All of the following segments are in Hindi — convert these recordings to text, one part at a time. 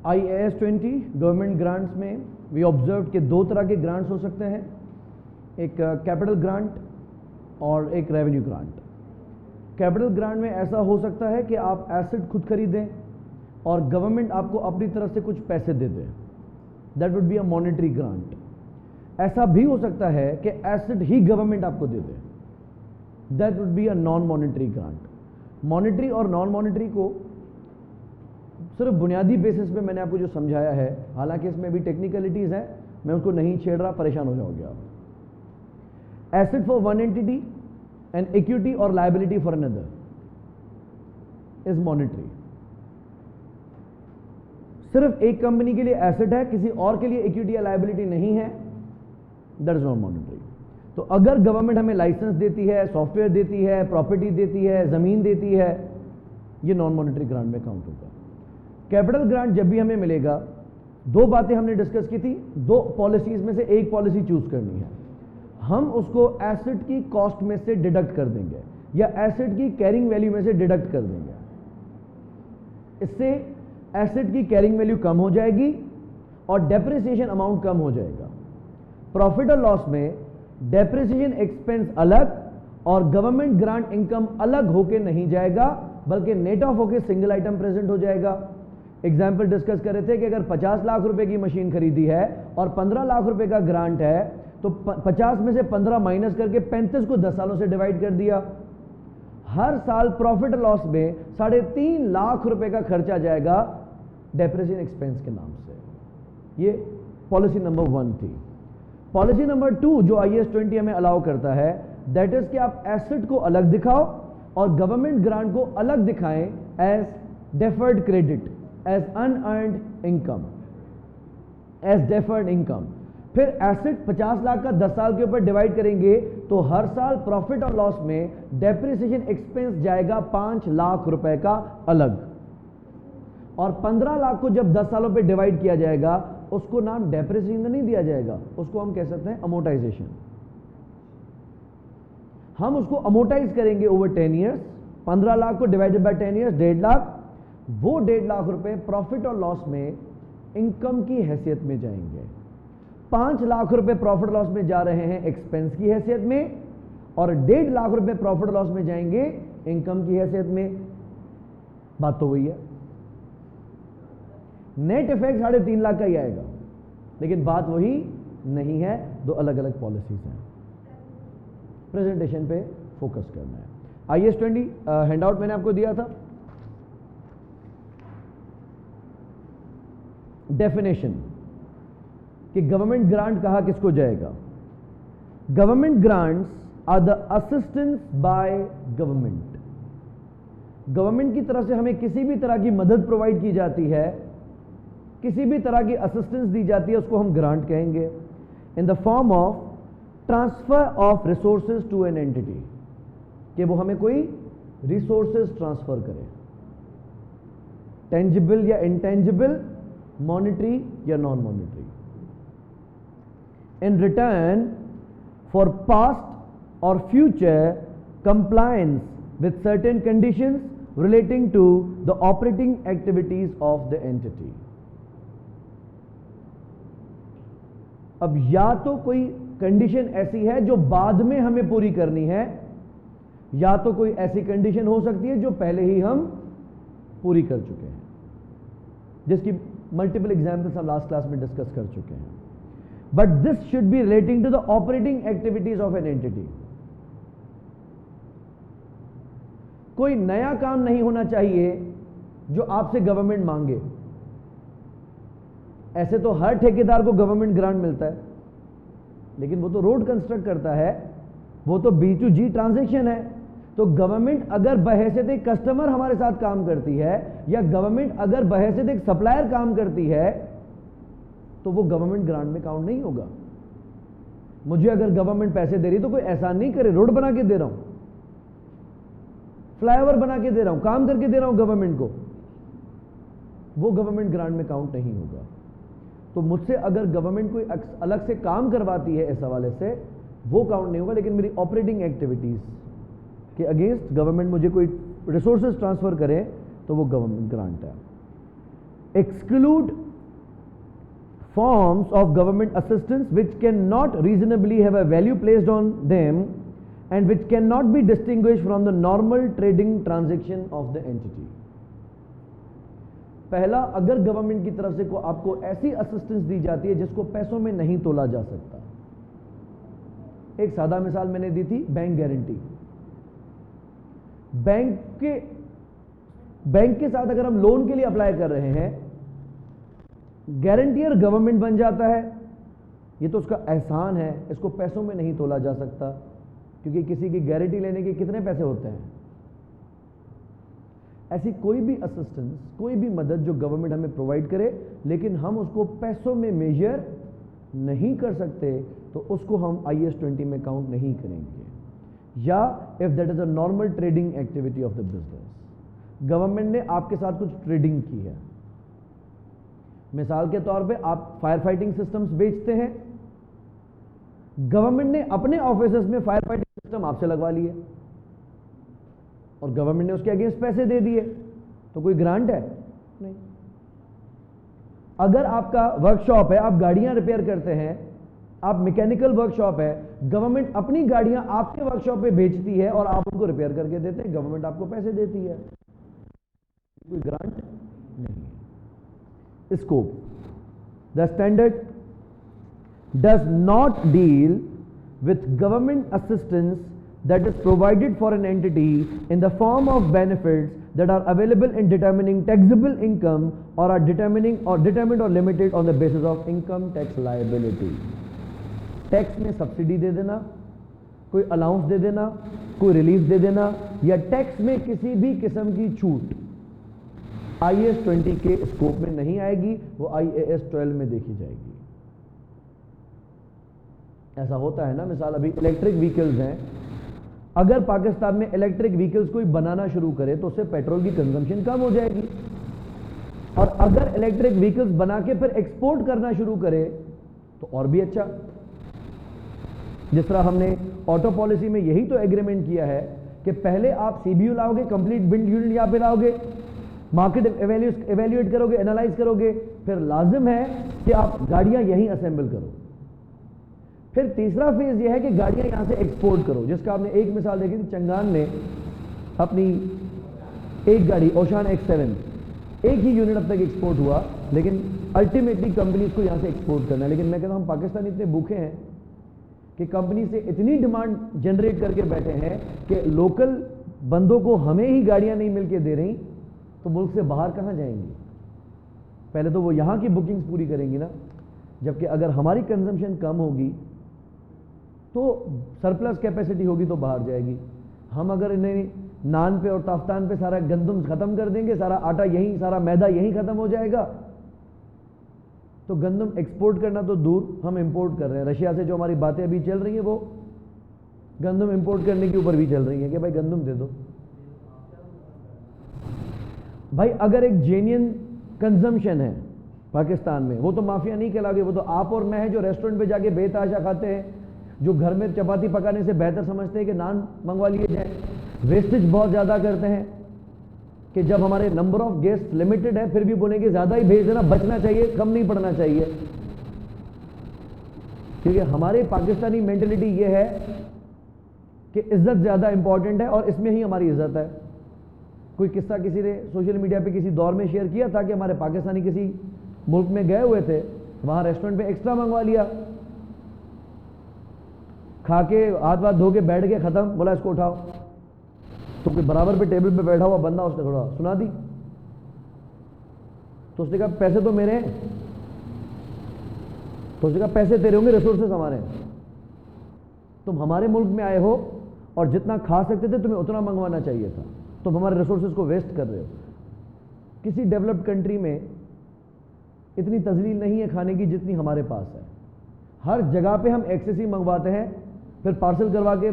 IAS 20 गवर्नमेंट ग्रांट्स में वी ऑब्जर्व कि दो तरह के ग्रांट्स हो सकते हैं, एक कैपिटल ग्रांट और एक रेवेन्यू ग्रांट। कैपिटल ग्रांट में ऐसा हो सकता है कि आप एसेट खुद खरीदें और गवर्नमेंट आपको अपनी तरफ से कुछ पैसे दे दे, that would be a monetary grant. ऐसा भी हो सकता है कि एसेट ही गवर्नमेंट आपको दे दे, that would be a non monetary grant. Monetary और नॉन मॉनेटरी को सिर्फ बुनियादी बेसिस पे मैंने आपको जो समझाया है, हालांकि इसमें भी टेक्निकलिटीज हैं, मैं उसको नहीं छेड़ रहा, परेशान हो जाओगे आप। Asset for one entity and equity और liability for another is monetary. सिर्फ एक कंपनी के लिए एसेट है, किसी और के लिए इक्विटी या लायबिलिटी नहीं है, दैट इज नॉट मॉनेटरी। तो अगर गवर्नमेंट हमें लाइसेंस देती है, सॉफ्टवेयर देती है, प्रॉपर्टी देती है, जमीन देती है, ये नॉन मॉनेटरी ग्रांट में काउंट होगा। कैपिटल ग्रांट जब भी हमें मिलेगा, दो बातें हमने डिस्कस की थी, दो पॉलिसीज में से एक पॉलिसी चूज करनी है। हम उसको एसेट की कॉस्ट में से डिडक्ट कर देंगे या एसेट की कैरिंग वैल्यू में से डिडक्ट कर देंगे। इससे एसेट की कैरिंग वैल्यू कम हो जाएगी और डेप्रिसिएशन अमाउंट कम हो जाएगा। प्रॉफिट और लॉस में डेप्रिसिएशन एक्सपेंस अलग और गवर्नमेंट ग्रांट इनकम अलग होके नहीं जाएगा, बल्कि नेट ऑफ होके सिंगल आइटम प्रेजेंट हो जाएगा। एग्जाम्पल डिस्कस कर रहे थे कि अगर 50 लाख रुपए की मशीन खरीदी है और 15 लाख रुपए का ग्रांट है, तो 50 में से 15 माइनस करके 35 को 10 सालों से डिवाइड कर दिया। हर साल प्रॉफिट लॉस में 3.5 लाख रुपए का खर्चा जाएगा डेप्रिसिएशन एक्सपेंस के नाम से। ये पॉलिसी नंबर 1 थी। पॉलिसी नंबर 2 जो IAS 20 हमें अलाउ करता है, दैट इज कि आप एसेट को अलग दिखाओ और गवर्नमेंट ग्रांट को अलग दिखाएं as deferred credit, as unearned income, as deferred income. फिर एसेट 50 लाख का 10 साल के ऊपर डिवाइड करेंगे तो हर साल प्रॉफिट और लॉस में डेप्रिसिएशन एक्सपेंस जाएगा 5 लाख रुपए का अलग, और 15 लाख को जब 10 सालों पे डिवाइड किया जाएगा उसको नाम डेप्रिसिएशन नहीं दिया जाएगा, उसको हम कह सकते हैं अमोर्टाइजेशन। हम उसको अमोर्टाइज करेंगे ओवर 10 ईयर्स। 15 लाख को डिवाइडेड बाय 10 ईयर्स 1.5 लाख, वो 1.5 लाख रुपए प्रॉफिट और लॉस में इनकम की हैसियत में जाएंगे। 5 लाख रुपए प्रॉफिट लॉस में जा रहे हैं एक्सपेंस की हैसियत में, और 1.5 लाख रुपए प्रॉफिट लॉस में जाएंगे इनकम की हैसियत में। बात तो वही है, नेट इफेक्ट 3.5 लाख का ही आएगा, लेकिन बात वही नहीं है, दो अलग अलग पॉलिसीज हैं। प्रेजेंटेशन पे फोकस करना है। IAS 20 हैंडआउट मैंने आपको दिया था। डेफिनेशन कि गवर्नमेंट ग्रांट कहा किसको जाएगा। Government grants are the assistance by government. Government की तरफ से हमें किसी भी तरह की मदद प्रोवाइड की जाती है, किसी भी तरह की असिस्टेंस दी जाती है, उसको हम ग्रांट कहेंगे। In the form of transfer of resources to an entity, कि वो हमें कोई रिसोर्सेज ट्रांसफर करे, टेंजिबल या इंटेंजिबल, मॉनेटरी या non monetary. In return for past और future compliance with certain conditions relating to the operating activities of the entity. अब या तो कोई कंडीशन ऐसी है जो बाद में हमें पूरी करनी है, या तो कोई ऐसी कंडीशन हो सकती है जो पहले ही हम पूरी कर चुके हैं, जिसकी मल्टीपल एग्जाम्पल्स हम लास्ट क्लास में डिस्कस कर चुके हैं। But this should be relating to the operating activities of an entity. कोई नया काम नहीं होना चाहिए जो आपसे गवर्नमेंट मांगे। ऐसे तो हर ठेकेदार को गवर्नमेंट ग्रांट मिलता है, लेकिन वो तो रोड कंस्ट्रक्ट करता है, वो तो B2G ट्रांजैक्शन है। तो गवर्नमेंट अगर बहैसियत एक कस्टमर हमारे साथ काम करती है, या गवर्नमेंट अगर बहैसियत एक सप्लायर काम करती है, तो वो गवर्नमेंट ग्रांट में काउंट नहीं होगा। मुझे अगर गवर्नमेंट पैसे दे रही तो कोई एहसान नहीं करे, रोड बना के दे रहा हूं, फ्लाईओवर बना के दे रहा हूं, काम करके दे रहा हूं गवर्नमेंट को, वो गवर्नमेंट ग्रांट में काउंट नहीं होगा। तो मुझसे अगर गवर्नमेंट कोई अलग से काम करवाती है इस हवाले से, वो काउंट नहीं होगा। लेकिन मेरी ऑपरेटिंग एक्टिविटीज के अगेंस्ट गवर्नमेंट मुझे कोई रिसोर्सेज ट्रांसफर करे तो वो गवर्नमेंट ग्रांट है। exclude forms of government assistance which cannot reasonably have a value placed on them and which cannot be distinguished from the normal trading transaction of the entity. पहला, अगर गवर्नमेंट की तरफ से आपको ऐसी असिस्टेंस दी जाती है जिसको पैसों में नहीं तोला जा सकता। एक सादा मिसाल मैंने दी थी, बैंक गारंटी। बैंक के साथ अगर हम लोन के लिए अप्लाई कर रहे हैं, गारंटियर गवर्नमेंट बन जाता है, ये तो उसका एहसान है, इसको पैसों में नहीं तोला जा सकता, क्योंकि किसी की गारंटी लेने के कितने पैसे होते हैं। ऐसी कोई भी असिस्टेंस, कोई भी मदद जो गवर्नमेंट हमें प्रोवाइड करे लेकिन हम उसको पैसों में मेजर नहीं कर सकते, तो उसको हम IAS 20 में काउंट नहीं करेंगे। या if that is a normal trading activity of the business, government ने आपके साथ कुछ ट्रेडिंग की है, मिसाल के तौर पे आप फायर फाइटिंग सिस्टम्स बेचते हैं, गवर्नमेंट ने अपने ऑफिसेस में फायर फाइटिंग सिस्टम आपसे लगवा लिए और गवर्नमेंट ने उसके अगेंस्ट पैसे दे दिए, तो कोई ग्रांट है? नहीं। अगर आपका वर्कशॉप है, आप गाड़ियां रिपेयर करते हैं, आप मैकेनिकल वर्कशॉप है, गवर्नमेंट अपनी गाड़ियां आपके वर्कशॉप पे बेचती है और आप उनको रिपेयर करके देते हैं, गवर्नमेंट आपको पैसे देती है, कोई ग्रांट नहीं है। Scope. The standard does not deal with government assistance that is provided for an entity in the form of benefits that are available in determining taxable income or are determined or limited on the basis of income tax liability. Tax में सब्सिडी दे देना, कोई अलाउंस दे देना, कोई रिलीफ दे देना, या टैक्स में किसी भी किस्म की छूट IAS 20 के स्कोप में नहीं आएगी, वो IAS 12 में देखी जाएगी। ऐसा होता है ना, मिसाल अभी इलेक्ट्रिक व्हीकल्स हैं, अगर पाकिस्तान में इलेक्ट्रिक व्हीकल्स कोई बनाना शुरू करे तो उससे पेट्रोल की कंजम्पशन कम हो जाएगी, और अगर इलेक्ट्रिक व्हीकल्स बना के फिर एक्सपोर्ट करना शुरू करे तो और भी अच्छा। जिस तरह हमने ऑटो पॉलिसी में यही तो एग्रीमेंट किया है कि पहले आप CBU लाओगे, कंप्लीट बिल्ड यूनिट यहां पे लाओगे, मार्केट एवेल्यूएट करोगे, एनालाइज करोगे, फिर लाजिम है कि आप गाड़ियां यहीं असेंबल करो। फिर तीसरा फेज यह है कि गाड़ियां यहां से एक्सपोर्ट करो, जिसका आपने एक मिसाल देखी थी, चंगान ने अपनी एक गाड़ी ओशान X7 एक ही यूनिट अब तक एक्सपोर्ट हुआ, लेकिन अल्टीमेटली कंपनी को यहां से एक्सपोर्ट करना है। लेकिन मैं कहता हूं हम पाकिस्तानी इतने भूखे हैं कि कंपनी से इतनी डिमांड जनरेट करके बैठे हैं कि लोकल बंदों को हमें ही गाड़ियां नहीं मिलके दे रही, तो मुल्क से बाहर कहां जाएंगी? पहले तो वो यहां की बुकिंग्स पूरी करेंगी ना, जबकि अगर हमारी कंजम्पशन कम होगी तो सरप्लस कैपेसिटी होगी तो बाहर जाएगी। हम अगर इन्हें नान पे और ताफ्तान पे सारा गंदम खत्म कर देंगे, सारा आटा यहीं, सारा मैदा यहीं खत्म हो जाएगा, तो गंदम एक्सपोर्ट करना तो दूर, हम इंपोर्ट कर रहे हैं। रशिया से जो हमारी बातें अभी चल रही हैं वो गंदम इंपोर्ट करने के ऊपर भी चल रही हैं कि भाई गंदम दे दो। भाई अगर एक जेन्युइन कंजम्पशन है पाकिस्तान में, वो तो माफिया नहीं कहलाओगे, वो तो आप और मैं है जो रेस्टोरेंट पे जाके बेतहाशा खाते हैं, जो घर में चपाती पकाने से बेहतर समझते हैं कि नान मंगवा लिए जाए। वेस्टेज बहुत ज़्यादा करते हैं कि जब हमारे नंबर ऑफ गेस्ट लिमिटेड है फिर भी बोलेंगे ज़्यादा ही भेज देना, बचना चाहिए, कम नहीं पड़ना चाहिए। क्योंकि हमारे पाकिस्तानी मेंटेलिटी ये है कि इज्जत ज़्यादा इंपॉर्टेंट है और इसमें ही हमारी इज्जत है। कोई किस्सा किसी ने सोशल मीडिया पे किसी दौर में शेयर किया था कि हमारे पाकिस्तानी किसी मुल्क में गए हुए थे, वहां रेस्टोरेंट पे एक्स्ट्रा मंगवा लिया, खा के हाथ वाथ धो के बैठ के खत्म, बोला इसको उठाओ, तो कोई बराबर पे टेबल पे बैठा हुआ बंदा उसने थोड़ा सुना दी, तो उसने कहा पैसे तो मेरे हैं, तो उसने कहा पैसे तेरे होंगे, रिसोर्सेस हमारे हैं, तुम हमारे मुल्क में आए हो और जितना खा सकते थे तुम्हें उतना मंगवाना चाहिए था, तुम हमारे रिसोर्सेज को वेस्ट कर रहे हो। किसी डेवलप्ड कंट्री में इतनी तजलील नहीं है खाने की जितनी हमारे पास है। हर जगह पे हम एक्सेस ही मंगवाते हैं, फिर पार्सल करवा के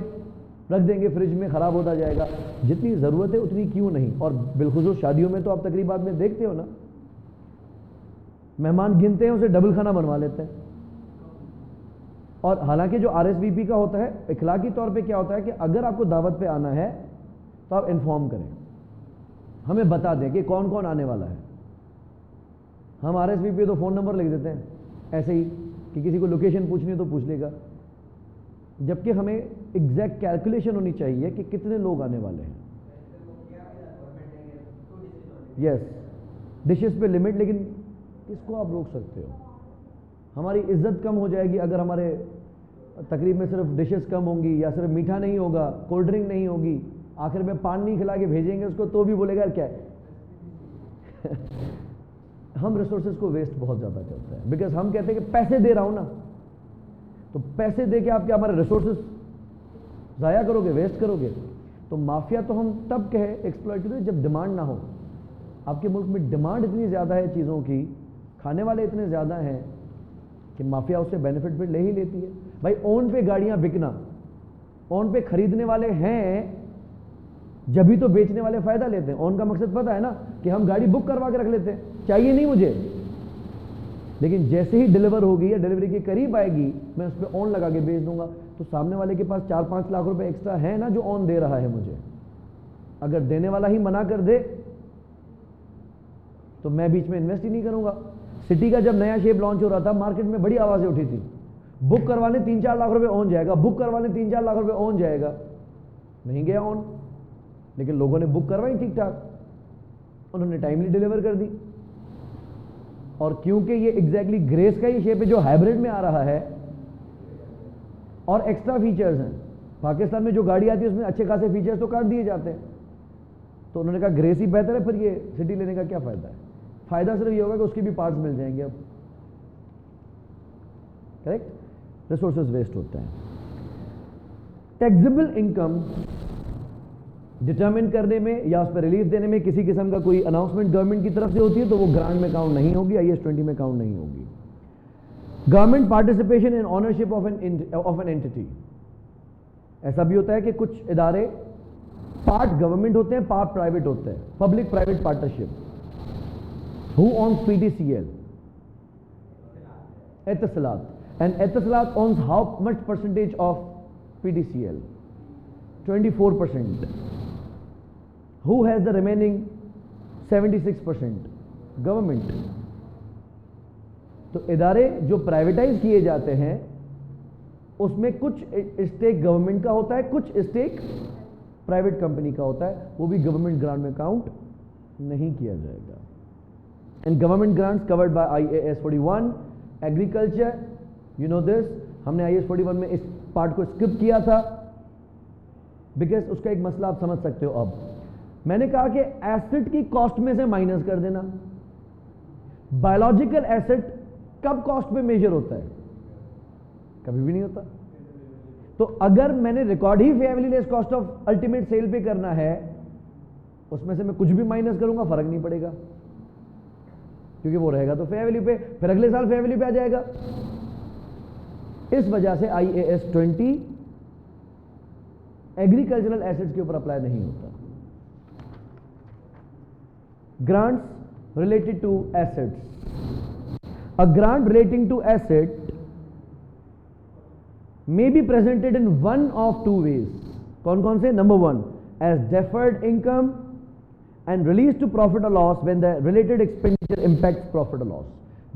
रख देंगे फ्रिज में, खराब होता जाएगा। जितनी ज़रूरत है उतनी क्यों नहीं। और बिलखुसूस शादियों में तो आप तकरीबात में देखते हो ना, मेहमान गिनते हैं उसे डबल खाना बनवा लेते हैं। और हालांकि जो RSVP का होता है, इखलाकी तौर पे क्या होता है कि अगर आपको दावत पे आना है तो आप इन्फॉर्म करें, हमें बता दें कि कौन कौन आने वाला है। हम RSVP पे तो फ़ोन नंबर लिख देते हैं ऐसे ही कि किसी को लोकेशन पूछनी है तो पूछ लेगा, जबकि हमें एग्जैक्ट कैलकुलेशन होनी चाहिए कि कितने लोग आने वाले हैं। यस, डिशेस पे लिमिट, लेकिन किसको आप रोक सकते हो? हमारी इज्जत कम हो जाएगी अगर हमारे तकरीब में सिर्फ डिशेस कम होंगी, या सिर्फ मीठा नहीं होगा, कोल्ड ड्रिंक नहीं होगी, आखिर में पान नहीं खिला के भेजेंगे उसको तो भी बोलेगा क्या है। हम रिसोर्सेज को वेस्ट बहुत ज़्यादा करते हैं, बिकॉज हम कहते हैं कि पैसे दे रहा हूं ना, तो पैसे दे के आप क्या हमारे रिसोर्सेज ज़ाया करोगे, वेस्ट करोगे? तो माफिया तो हम तब कहे एक्सप्लॉइट करें जब डिमांड ना हो। आपके मुल्क में डिमांड इतनी ज़्यादा है चीज़ों की, खाने वाले इतने ज़्यादा हैं कि माफिया उससे बेनिफिट भी ले ही लेती है। भाई ओन पे गाड़ियां बिकना, ओन पे खरीदने वाले हैं जब तो बेचने वाले फायदा लेते हैं। ओन का मकसद पता है ना कि हम गाड़ी बुक करवा के रख लेते हैं, चाहिए नहीं मुझे, लेकिन जैसे ही डिलीवर होगी या डिलीवरी के करीब आएगी मैं उस पर ऑन लगा के बेच दूंगा। तो सामने वाले के पास 4-5 लाख रुपए एक्स्ट्रा है ना जो ऑन दे रहा है मुझे। अगर देने वाला ही मना कर दे तो मैं बीच में इन्वेस्ट ही नहीं करूंगा। सिटी का जब नया शेप लॉन्च हो रहा था, मार्केट में बड़ी आवाजें उठी थी, बुक करवाने 3-4 लाख रुपए ऑन जाएगा, बुक करवाने 3-4 लाख रुपए ऑन जाएगा। नहीं गया ऑन, लेकिन लोगों ने बुक करवाई ठीक ठाक, उन्होंने टाइमली डिलीवर कर दी। और क्योंकि ये एग्जैक्टली ग्रेस का ही शेप है जो हाइब्रिड में आ रहा है और एक्स्ट्रा फीचर्स हैं, पाकिस्तान में जो गाड़ी आती है उसमें अच्छे खासे फीचर्स तो काट दिए जाते हैं, तो उन्होंने कहा ग्रेस ही बेहतर है, फिर ये सिटी लेने का क्या फायदा है। फायदा सिर्फ ये होगा कि उसके भी पार्ट्स मिल जाएंगे। अब करेक्ट, रिसोर्सेज वेस्ट होते हैं। टैक्सेबल इनकम डिटरमिन करने में या उस पर रिलीफ देने में किसी किस्म का कोई अनाउंसमेंट गवर्नमेंट की तरफ से होती है तो वो ग्रांट में काउंट नहीं होगी, IAS 20 में काउंट नहीं होगी। Government participation in ownership of an entity, ऐसा भी होता है कि कुछ इदारे पार्ट गवर्नमेंट होते हैं, पार्ट प्राइवेट होते हैं, public private partnership. Who owns PTCL? Etisalat, and Etisalat owns how much percentage of PTCL? 24%. Who has the remaining 76%? Government. तो इदारे जो प्राइवेटाइज किए जाते हैं उसमें कुछ स्टेक गवर्नमेंट का होता है, कुछ स्टेक प्राइवेट कंपनी का होता है, वो भी गवर्नमेंट ग्रांट में काउंट नहीं किया जाएगा। And government grants covered by IAS 41। Agriculture, you know this, हमने IAS 41 में इस पार्ट को स्किप किया था बिकॉज उसका एक मसला आप समझ सकते हो। अब मैंने कहा कि एसेट की कॉस्ट में से माइनस कर देना। बायोलॉजिकल एसेट कब कॉस्ट में मेजर होता है? कभी भी नहीं होता। तो अगर मैंने रिकॉर्ड ही fair value less cost of ultimate sale पे करना है, उसमें से मैं कुछ भी माइनस करूंगा फर्क नहीं पड़ेगा, क्योंकि वो रहेगा तो फेयर वैल्यू पे, फिर अगले साल फेयर वैल्यू पे आ जाएगा। इस वजह से IAS 20 एग्रीकल्चरल एसेट्स के ऊपर अप्लाई नहीं होता। Grants related to assets, a grant relating to asset may be presented in one of two ways. कौन कौन से? Number 1, as deferred income and released to profit or loss when the related expenditure impacts profit or loss.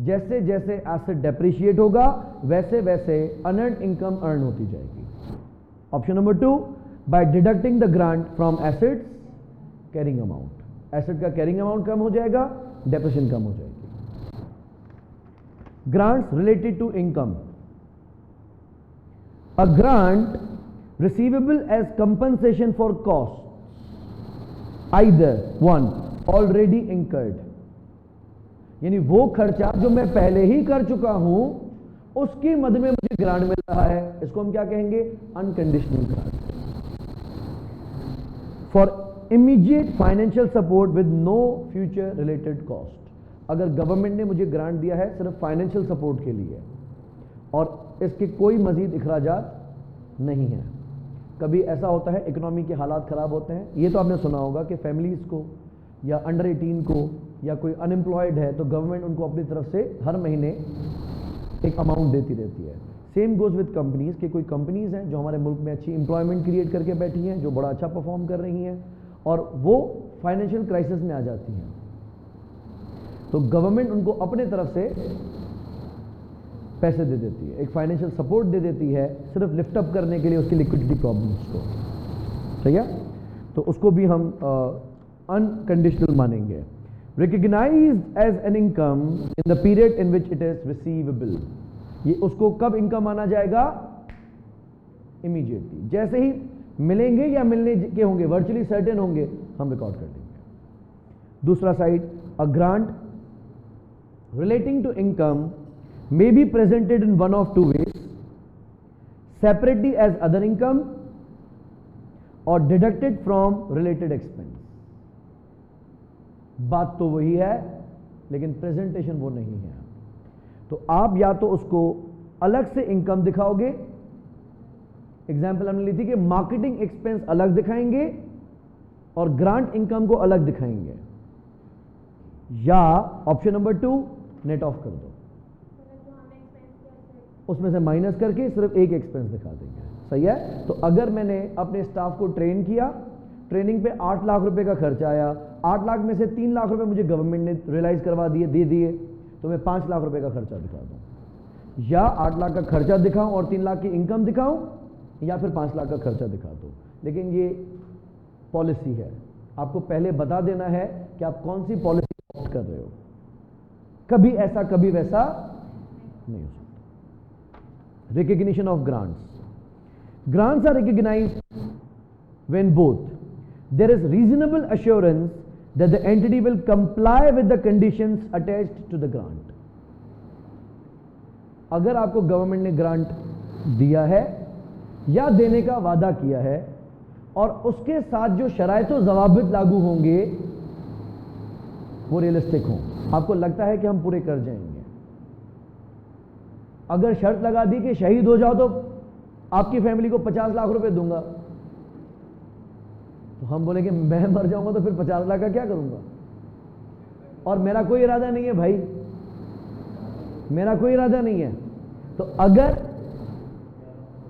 जैसे जैसे एसेट डेप्रिशिएट होगा वैसे वैसे अनअर्न्ड इनकम अर्न होती जाएगी। Option number 2, by deducting the grant from assets carrying amount. Asset का कैरिंग अमाउंट कम हो जाएगा, डेप्रिसिएशन कम हो जाएगी। Grants related to income, a grant receivable as compensation for costs either 1 already incurred, यानी वो खर्चा जो मैं पहले ही कर चुका हूं उसकी मद में मुझे ग्रांट मिल रहा है, इसको हम क्या कहेंगे? Unconditional grant. For immediate financial support with no future related cost, अगर गवर्नमेंट ने मुझे ग्रांट दिया है सिर्फ फाइनेंशियल सपोर्ट के लिए और इसके कोई मजीद इखराजात नहीं है। कभी ऐसा होता है इकोनॉमी के हालात ख़राब होते हैं, ये तो आपने सुना होगा कि फैमिलीज़ को या अंडर 18 को या कोई अनएम्प्लॉयड है तो गवर्नमेंट उनको अपनी तरफ से हर महीने एक अमाउंट देती रहती है। सेम गोज़ विद कंपनीज़, के कोई कंपनीज़ हैं जो हमारे मुल्क में अच्छी एम्प्लॉयमेंट क्रिएट करके बैठी हैं, जो बड़ा अच्छा परफॉर्म कर रही हैं और वो फाइनेंशियल क्राइसिस में आ जाती हैं, तो गवर्नमेंट उनको अपने तरफ से पैसे दे देती है, एक फाइनेंशियल सपोर्ट दे देती है, सिर्फ लिफ्ट अप करने के लिए उसकी लिक्विडिटी प्रॉब्लम्स को। सही है, तो उसको भी हम अनकंडीशनल मानेंगे। Recognised as an income in the period in which it is receivable, ये उसको कब इनकम माना जाएगा? इमीडिएटली, जैसे ही मिलेंगे या मिलने के होंगे, वर्चुअली सर्टेन होंगे, हम रिकॉर्ड कर देंगे। दूसरा side, a grant relating to income may be presented in one of two ways, separately as other income or deducted from related expense। बात तो वही है लेकिन प्रेजेंटेशन वो नहीं है। तो आप या तो उसको अलग से इनकम दिखाओगे, एग्जाम्पल हमने ली थी कि मार्केटिंग एक्सपेंस अलग दिखाएंगे और ग्रांट इनकम को अलग दिखाएंगे, या ऑप्शन नंबर 2 नेट ऑफ कर दो, उसमें से माइनस करके सिर्फ एक एक्सपेंस दिखा देंगे। सही है, तो अगर मैंने अपने स्टाफ को ट्रेन किया, ट्रेनिंग पे 8 लाख रुपए का खर्चा आया, 8 लाख में से 3 लाख रुपए मुझे गवर्नमेंट ने रियलाइज करवा दिए, दे दिए, तो मैं 5 लाख रुपए का खर्चा दिखा दूं, या 8 लाख का खर्चा दिखाऊं और 3 लाख की इनकम दिखाऊं, या फिर 5 लाख का खर्चा दिखा दूं। लेकिन ये पॉलिसी है, आपको पहले बता देना है कि आप कौन सी पॉलिसी ऑप्ट कर रहे हो। कभी ऐसा कभी वैसा नहीं हो सकता। Recognition of grants. Grants are recognized when both there is reasonable assurance that the entity will comply with the conditions attached to the grant. अगर आपको गवर्नमेंट ने ग्रांट दिया है या देने का वादा किया है और उसके साथ जो शराइत व ज़वाबित लागू होंगे वो रियलिस्टिक हों, आपको लगता है कि हम पूरे कर जाएंगे। अगर शर्त लगा दी कि शहीद हो जाओ तो आपकी फैमिली को 50 लाख रुपए दूंगा, तो हम बोलेंगे मैं मर जाऊंगा तो फिर 50 लाख का क्या करूंगा? और मेरा कोई इरादा नहीं है भाई, मेरा कोई इरादा नहीं है। तो अगर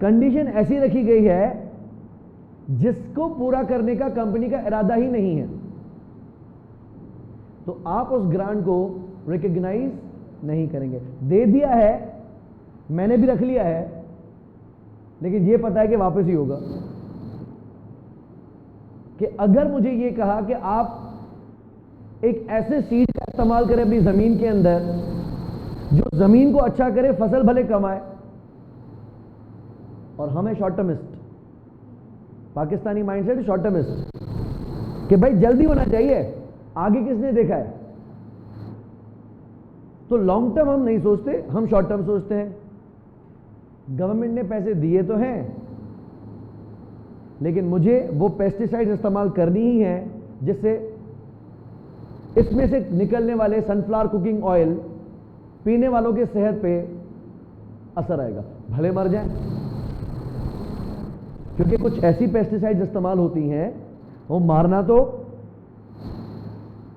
कंडीशन ऐसी रखी गई है जिसको पूरा करने का कंपनी का इरादा ही नहीं है, तो आप उस ग्रांट को रिकॉग्नाइज नहीं करेंगे। दे दिया है, मैंने भी रख लिया है, लेकिन यह पता है कि वापस ही होगा। कि अगर मुझे यह कहा कि आप एक ऐसे सीड का इस्तेमाल करें अपनी जमीन के अंदर जो जमीन को अच्छा करे, फसल भले कमाए, और हमें शॉर्ट टर्मिस्ट, पाकिस्तानी माइंडसेट शॉर्ट टर्मिस्ट, कि भाई जल्दी होना चाहिए, आगे किसने देखा है। तो लॉन्ग टर्म हम नहीं सोचते, हम शॉर्ट टर्म सोचते हैं। गवर्नमेंट ने पैसे दिए तो हैं, लेकिन मुझे वो पेस्टिसाइड इस्तेमाल करनी ही है जिससे इसमें से निकलने वाले सनफ्लावर कुकिंग ऑयल पीने वालों के सेहत पे असर आएगा, भले मर जाएं। क्योंकि कुछ ऐसी पेस्टिसाइड्स इस्तेमाल होती हैं, वो मारना तो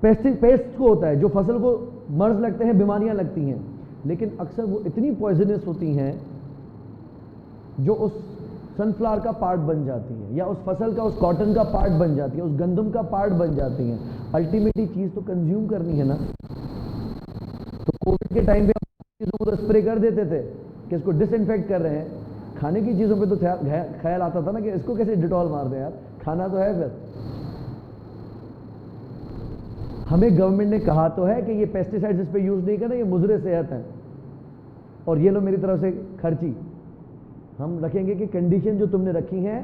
पेस्ट को होता है, जो फसल को मर्ज लगते हैं, बीमारियां लगती हैं, लेकिन अक्सर वो इतनी पॉइजनस होती हैं जो उस सनफ्लावर का पार्ट बन जाती हैं, या उस फसल का, उस कॉटन का पार्ट बन जाती है, उस गंदम का पार्ट बन जाती हैं। अल्टीमेटली चीज तो कंज्यूम करनी है ना। तो कोविड के टाइम पे हम चीजों को तो स्प्रे कर देते थे कि इसको डिसइंफेक्ट कर रहे हैं, खाने की चीजों पे तो ख्याल आता था ना कि इसको कैसे डिटॉल मार दें यार, खाना तो है। फिर हमें गवर्नमेंट ने कहा तो है कि ये पेस्टिसाइड्स इस पे यूज नहीं करना, ये मुजरे सेहत हैं, और ये लो मेरी तरफ से खर्ची। हम रखेंगे कि कंडीशन जो तुमने रखी हैं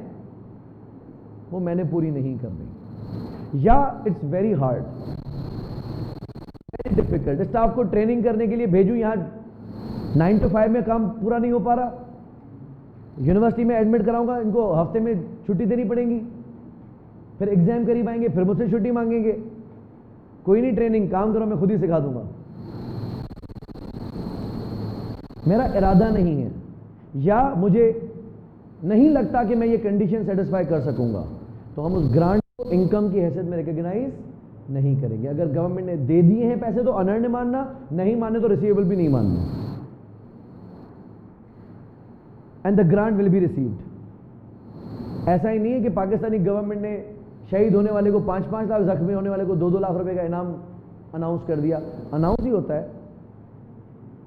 वो मैंने पूरी नहीं करनी, या it's very hard, very difficult. Staff को ट्रेनिंग करने के लिए भेजूं, यहां 9 to 5 में काम पूरा नहीं हो पा रहा, यूनिवर्सिटी में एडमिट कराऊंगा, इनको हफ्ते में छुट्टी देनी पड़ेगी, फिर एग्जाम करीब आएंगे, फिर मुझसे छुट्टी मांगेंगे। कोई नहीं, ट्रेनिंग काम करो, मैं खुद ही सिखा दूंगा। मेरा इरादा नहीं है, या मुझे नहीं लगता कि मैं ये कंडीशन सेटिस्फाई कर सकूंगा, तो हम उस ग्रांट को इनकम की हैसियत में रिकॉग्नाइज नहीं करेंगे। अगर गवर्नमेंट ने दे दिए हैं पैसे तो अनर्न मानना, नहीं माने तो रिसीवेबल भी नहीं मानना, and the grant will be received. ऐसा ही नहीं है कि पाकिस्तानी गवर्नमेंट ने शहीद होने वाले को 5-5 लाख, जख्मी होने वाले को 2-2 लाख रुपए का इनाम अनाउंस कर दिया, अनाउंस ही होता है,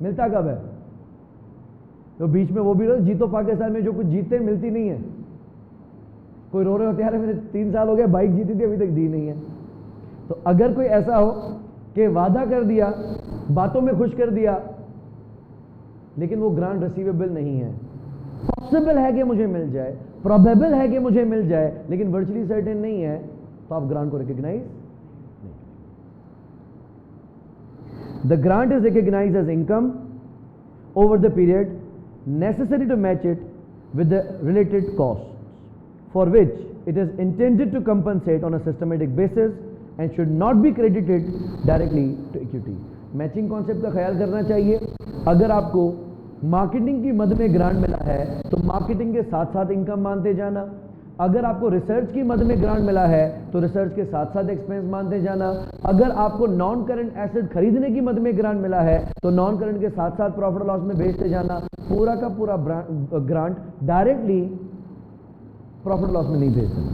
मिलता कब है? तो बीच में वो भी जीतो पाकिस्तान में जो कुछ जीते मिलती नहीं है। कोई रो रहे होते यार मैंने 3 साल हो गए बाइक जीती थी अभी तक दी नहीं है। तो अगर कोई ऐसा हो कि वादा कर दिया, बातों में खुश कर दिया, लेकिन वो ग्रांट रिसीवेबल नहीं है, पॉसिबल है कि मुझे मिल जाए, प्रोबेबल है कि मुझे मिल जाए, लेकिन वर्चुअली सर्टेन नहीं है, तो आप ग्रांट को रिकॉग्नाइज नहीं। The grant is recognised as income over the period necessary to match it with the related costs for which it is intended to compensate on a systematic basis and should not be credited directly to equity. Matching concept का ख्याल करना चाहिए। अगर आपको मार्केटिंग की मद में ग्रांट मिला है तो मार्केटिंग के साथ साथ इनकम मानते जाना, अगर आपको रिसर्च की मद में ग्रांट मिला है तो रिसर्च के साथ साथ एक्सपेंस मानते जाना, अगर आपको नॉन करंट एसेट खरीदने की मद में ग्रांट मिला है तो नॉन करंट के साथ साथ प्रॉफिट लॉस में भेजते जाना। पूरा का पूरा ग्रांट डायरेक्टली प्रॉफिट लॉस में नहीं भेज देना।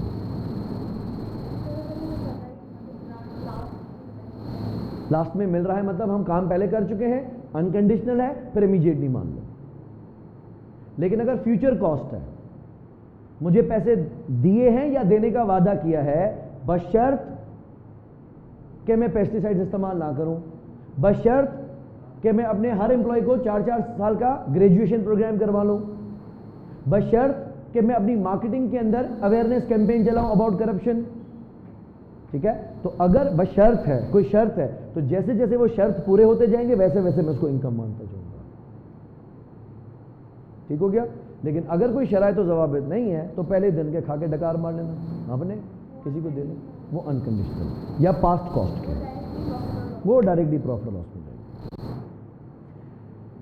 लास्ट में मिल रहा है मतलब हम काम पहले कर चुके हैं, अनकंडीशनल है, फिर इमीडिएटली मान लो। लेकिन अगर फ्यूचर कॉस्ट है, मुझे पैसे दिए हैं या देने का वादा किया है, बशर्त कि मैं पेस्टिसाइड इस्तेमाल ना करूं, बशर्त कि मैं अपने हर एम्प्लॉय को 4-4 साल का ग्रेजुएशन प्रोग्राम करवा लूं, बशर्त कि मैं अपनी मार्केटिंग के अंदर अवेयरनेस कैंपेन चलाऊं अबाउट करप्शन। ठीक है, तो अगर बशर्त है, कोई शर्त है, तो जैसे जैसे वो शर्त पूरे होते जाएंगे वैसे वैसे मैं उसको इनकम मानता जाऊंगा। ठीक हो गया। लेकिन अगर कोई शराइत तो जवाबित नहीं है तो पहले दिन के खा के डकार मार लेना, अपने किसी को दे देना, वो अनकंडीशनल या पास्ट कॉस्ट के, वो डायरेक्टली प्रॉफिट लॉस में जाएगी।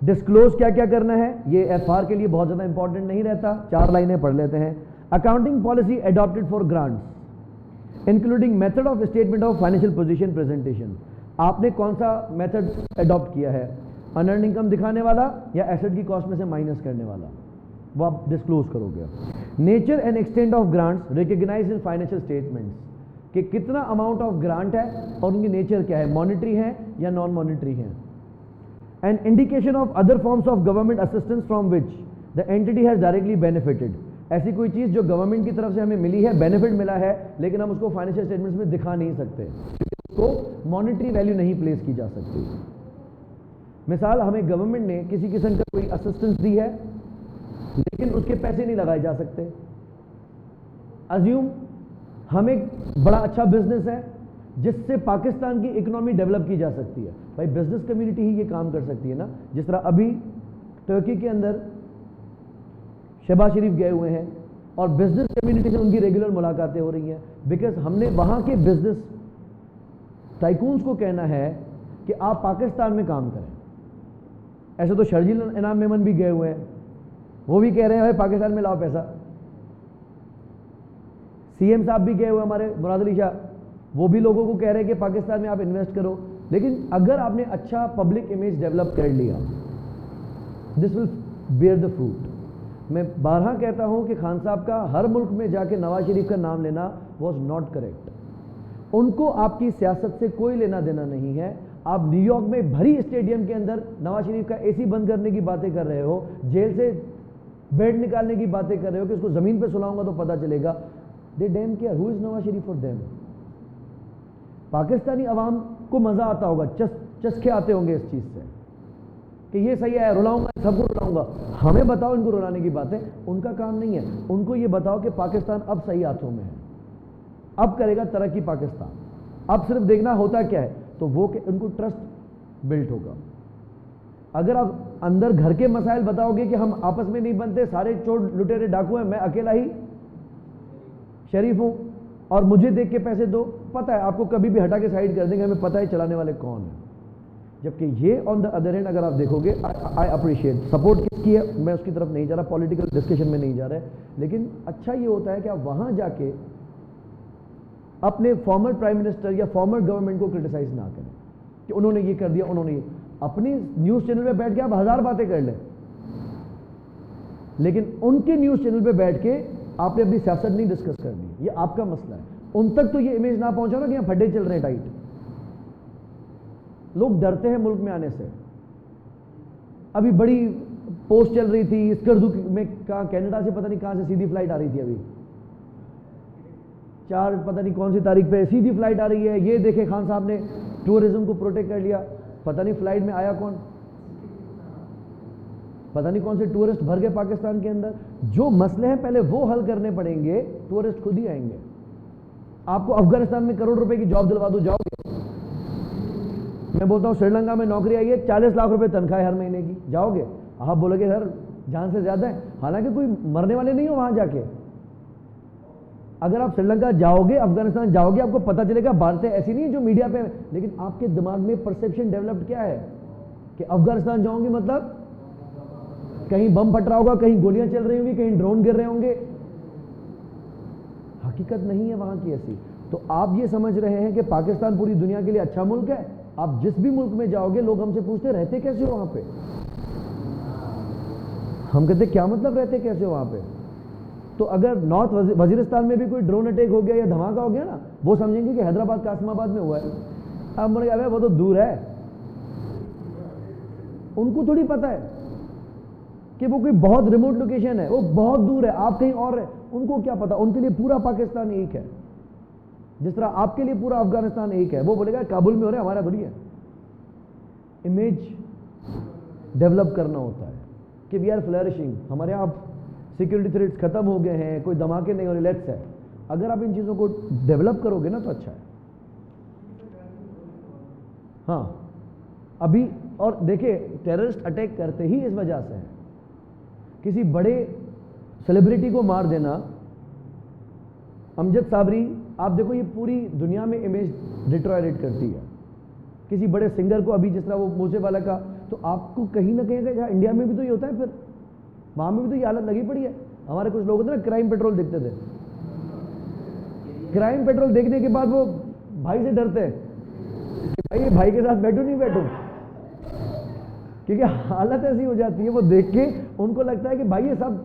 डिस्क्लोज क्या क्या करना है, ये एफआर के लिए बहुत ज्यादा इंपॉर्टेंट नहीं रहता, 4 लाइनें पढ़ लेते हैं। Accounting policy adopted for grants including method of statement of financial position presentation. आपने कौन सा मेथड एडॉप्ट किया है, अनअर्न इनकम दिखाने वाला या एसेट की कॉस्ट में से माइनस करने वाला, वो आप डिस्क्लोज करोगे। Nature and extent of grants recognised in financial statements, कि कितना अमाउंट ऑफ ग्रांट है और उनकी नेचर क्या है, मॉनिटरी है या नॉन मॉनिटरी है। And indication of other forms of government assistance from which the entity has directly benefited. ऐसी कोई चीज जो गवर्नमेंट की तरफ से हमें मिली है, बेनिफिट मिला है, लेकिन हम उसको फाइनेंशियल स्टेटमेंट्स में दिखा नहीं सकते, उसको मॉनिटरी वैल्यू नहीं प्लेस की जा सकती। मिसाल, हमें गवर्नमेंट ने किसी किस्म का कोई असिस्टेंस दी है लेकिन उसके पैसे नहीं लगाए जा सकते। अज्यूम हम एक बड़ा अच्छा बिजनेस है जिससे पाकिस्तान की इकोनॉमी डेवलप की जा सकती है, भाई बिजनेस कम्युनिटी ही ये काम कर सकती है ना। जिस तरह अभी तुर्की के अंदर शहबाज शरीफ गए हुए हैं और बिजनेस कम्युनिटी से उनकी रेगुलर मुलाकातें हो रही हैं, बिकॉज हमने वहां के बिजनेस टाइकून्स को कहना है कि आप पाकिस्तान में काम करें। ऐसे तो शर्जील इनाम मेमन भी गए हुए हैं, वो भी कह रहे हैं भाई पाकिस्तान में लाओ पैसा। सीएम साहब भी गए हुए हमारे मुराद अली शाह, वो भी लोगों को कह रहे हैं कि पाकिस्तान में आप इन्वेस्ट करो। लेकिन अगर आपने अच्छा पब्लिक इमेज डेवलप कर लिया, this will bear the fruit. मैं बारहा कहता हूं कि खान साहब का हर मुल्क में जाके नवाज शरीफ का नाम लेना वॉज नॉट करेक्ट। उनको आपकी सियासत से कोई लेना देना नहीं है। आप न्यूयॉर्क में भरी स्टेडियम के अंदर नवाज शरीफ का एसी बंद करने की बातें कर रहे हो, जेल से बेड निकालने की बातें कर रहे हो कि उसको जमीन पे सुलाऊंगा तो पता चलेगा। They damn care who is Nawaz Sharif for them. Pakistani अवाम को मजा आता होगा, चस्के आते होंगे इस चीज से कि ये सही है, रुलाऊंगा सबको रुलाऊंगा। हमें बताओ इनको रुलाने की बातें, उनका काम नहीं है। उनको ये बताओ कि पाकिस्तान अब सही हाथों में है, अब करेगा तरक्की पाकिस्तान। अब सिर्फ देखना होता क्या है, तो वो कि उनको ट्रस्ट बिल्ट होगा। अगर आप अंदर घर के मसाइल बताओगे कि हम आपस में नहीं बनते, सारे चोर लुटेरे डाकू हैं, मैं अकेला ही शरीफ हूं और मुझे देख के पैसे दो, पता है आपको कभी भी हटा के साइड कर देंगे, हमें पता है चलाने वाले कौन है। जबकि ये ऑन द अदर हैंड अगर आप देखोगे, आई अप्रिशिएट, सपोर्ट किसकी है मैं उसकी तरफ नहीं जा रहा, पॉलिटिकल डिस्कशन में नहीं जा रहा है, लेकिन अच्छा ये होता है कि आप वहां जाके अपने फॉर्मर प्राइम मिनिस्टर या फॉर्मर गवर्नमेंट को क्रिटिसाइज ना करें कि उन्होंने ये कर दिया, उन्होंने ये। अपनी न्यूज चैनल पे बैठ के आप 1000 बातें कर लें, लेकिन उनके न्यूज चैनल पे बैठ के आपने अपनी सियासत नहीं डिस्कस करनी, ये आपका मसला है। उन तक तो ये इमेज ना पहुंचाओ ना कि यहाँ फड्डे चल रहे हैं टाइट। लोग डरते हैं मुल्क में आने से। अभी बड़ी पोस्ट चल रही थी स्कर्दू में, कहा कनाडा से पता नहीं कहां से सीधी फ्लाइट आ रही थी, अभी 4 पता नहीं कौन सी तारीख पे सीधी फ्लाइट आ रही है। ये देखे खान साहब ने टूरिज्म को प्रोटेक्ट कर लिया, पता नहीं फ्लाइट में आया कौन, पता नहीं कौन से टूरिस्ट भर गए पाकिस्तान के अंदर। जो मसले हैं पहले वो हल करने पड़ेंगे, टूरिस्ट खुद ही आएंगे। आपको अफगानिस्तान में करोड़ रुपए की जॉब दिलवा दो, जाओगे? मैं बोलता हूं श्रीलंका में नौकरी आई है, 40 लाख रुपए तनख्वाह है हर महीने की, जाओगे? आप बोलोगे सर जान से ज्यादा है, हालांकि कोई मरने वाले नहीं हो वहां जाके। अगर आप श्रीलंका जाओगे, अफगानिस्तान जाओगे, आपको पता चलेगा बातें ऐसी नहीं है जो मीडिया पे, लेकिन आपके दिमाग में परसेप्शन डेवलप्ड क्या है कि अफगानिस्तान जाओगे मतलब कहीं बम फट रहा होगा, कहीं गोलियां चल रही होंगी, कहीं ड्रोन गिर रहे होंगे। हकीकत नहीं है वहां की ऐसी। तो आप ये समझ रहे हैं कि पाकिस्तान पूरी दुनिया के लिए अच्छा मुल्क है। आप जिस भी मुल्क में जाओगे लोग हमसे पूछते रहते कैसे हो वहां पे, हम कहते क्या मतलब रहते कैसे हो वहां पे। तो अगर नॉर्थ वजीरिस्तान में भी कोई ड्रोन अटैक हो गया या धमाका हो गया ना, वो समझेंगे कि हैदराबाद कासिमाबाद में हुआ है। अब बोले अबे वो तो दूर है, उनको थोड़ी पता है कि वो कोई बहुत रिमोट लोकेशन है, वो बहुत दूर है, आप कहीं और है, उनको क्या पता। उनके लिए पूरा पाकिस्तान एक है, जिस तरह आपके लिए पूरा अफगानिस्तान एक है। वो बोलेगा काबुल में हो रहा है, हमारा थोड़ी है। इमेज डेवलप करना होता है कि वी आर फ्लरिशिंग, हमारे यहाँ सिक्योरिटी थ्रेट्स खत्म हो गए हैं, कोई धमाके नहीं, रिलैक्स है। अगर आप इन चीज़ों को डेवलप करोगे ना तो अच्छा है। हाँ अभी और देखिए टेररिस्ट अटैक करते ही इस वजह से है, किसी बड़े सेलिब्रिटी को मार देना, अमजद साबरी, आप देखो ये पूरी दुनिया में इमेज डिट्रॉयरेट करती है। किसी बड़े सिंगर को अभी जिस तरह वो मूसे वाला का, तो आपको कहीं ना कहीं जहाँ इंडिया में भी तो ये होता है, फिर वहां में भी तो ये हालत लगी पड़ी है। हमारे कुछ लोग होते ना क्राइम पेट्रोल देखते थे, क्राइम पेट्रोल देखने के बाद वो भाई से डरते हैं कि भाई भाई के साथ बैठूं नहीं बैठूं, क्योंकि हालत ऐसी हो जाती है। वो देख के उनको लगता है कि भाई ये सब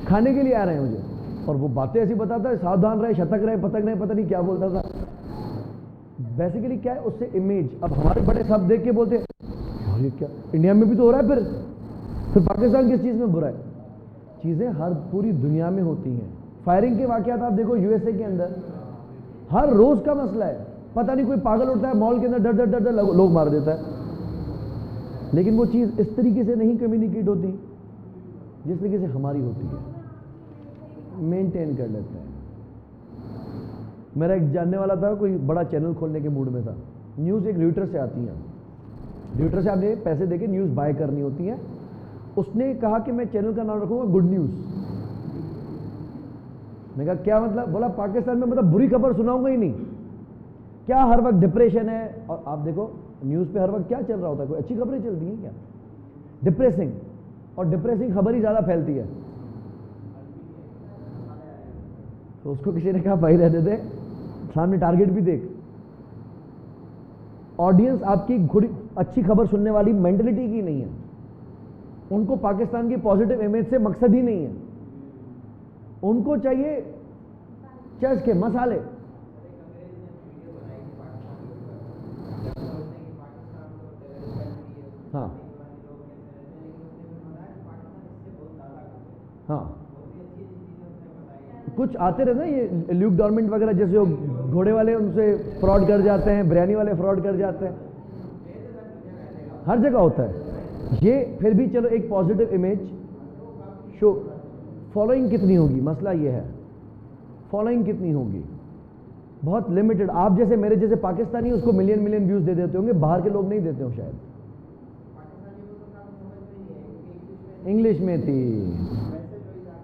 खाने के लिए आ रहे हैं मुझे, और वो बातें ऐसी बताता है, सावधान रहे, शतक रहे, पतक रहे, पता नहीं क्या बोलता था। बेसिकली क्या है उससे इमेज। अब हमारे बड़े सब देख के बोलते हैं ये क्या इंडिया में भी तो हो रहा है, फिर पाकिस्तान किस चीज में बुरा है। चीजें हर पूरी दुनिया में होती हैं। फायरिंग के वाकयात आप देखो यूएसए के अंदर हर रोज का मसला है, पता नहीं कोई पागल उठता है मॉल के अंदर, डर डर डर डर लोग मार देता है। लेकिन वो चीज इस तरीके से नहीं कम्युनिकेट होती जिस तरीके से हमारी होती है, मेंटेन कर लेते हैं। मेरा एक जानने वाला था, कोई बड़ा चैनल खोलने के मूड में था। न्यूज़ एक र्यूटर से आती है, र्यूटर से आपने पैसे देके न्यूज़ बाय करनी होती है। उसने कहा कि मैं चैनल का नाम रखूंगा गुड न्यूज़। मैंने कहा क्या मतलब? बोला पाकिस्तान में मतलब बुरी खबर सुनाऊंगा ही नहीं, क्या हर वक्त डिप्रेशन है। और आप देखो न्यूज़ पे हर वक्त क्या चल रहा होता है, कोई अच्छी खबरें चलती हैं क्या? डिप्रेसिंग, और डिप्रेसिंग खबर ही ज़्यादा फैलती है। तो उसको किसी ने कहा भाई रहने दे, सामने टारगेट भी देख। ऑडियंस आपकी अच्छी खबर सुनने वाली मेंटलिटी की नहीं है, उनको पाकिस्तान की पॉजिटिव इमेज से मकसद ही नहीं है। उनको चाहिए चर्च के मसाले। हाँ हाँ, कुछ आते रहते हैं ये ल्यूक डॉर्मेंट वगैरह जैसे जो घोड़े वाले, उनसे फ्रॉड कर जाते हैं, बिरयानी वाले फ्रॉड कर जाते हैं, हर जगह होता है ये। फिर भी चलो एक पॉजिटिव इमेज शो। फॉलोइंग कितनी होगी, मसला ये है, फॉलोइंग कितनी होगी? बहुत लिमिटेड। आप जैसे मेरे जैसे पाकिस्तानी उसको मिलियन मिलियन व्यूज दे देते होंगे, बाहर के लोग नहीं देते हो शायद। इंग्लिश में थी,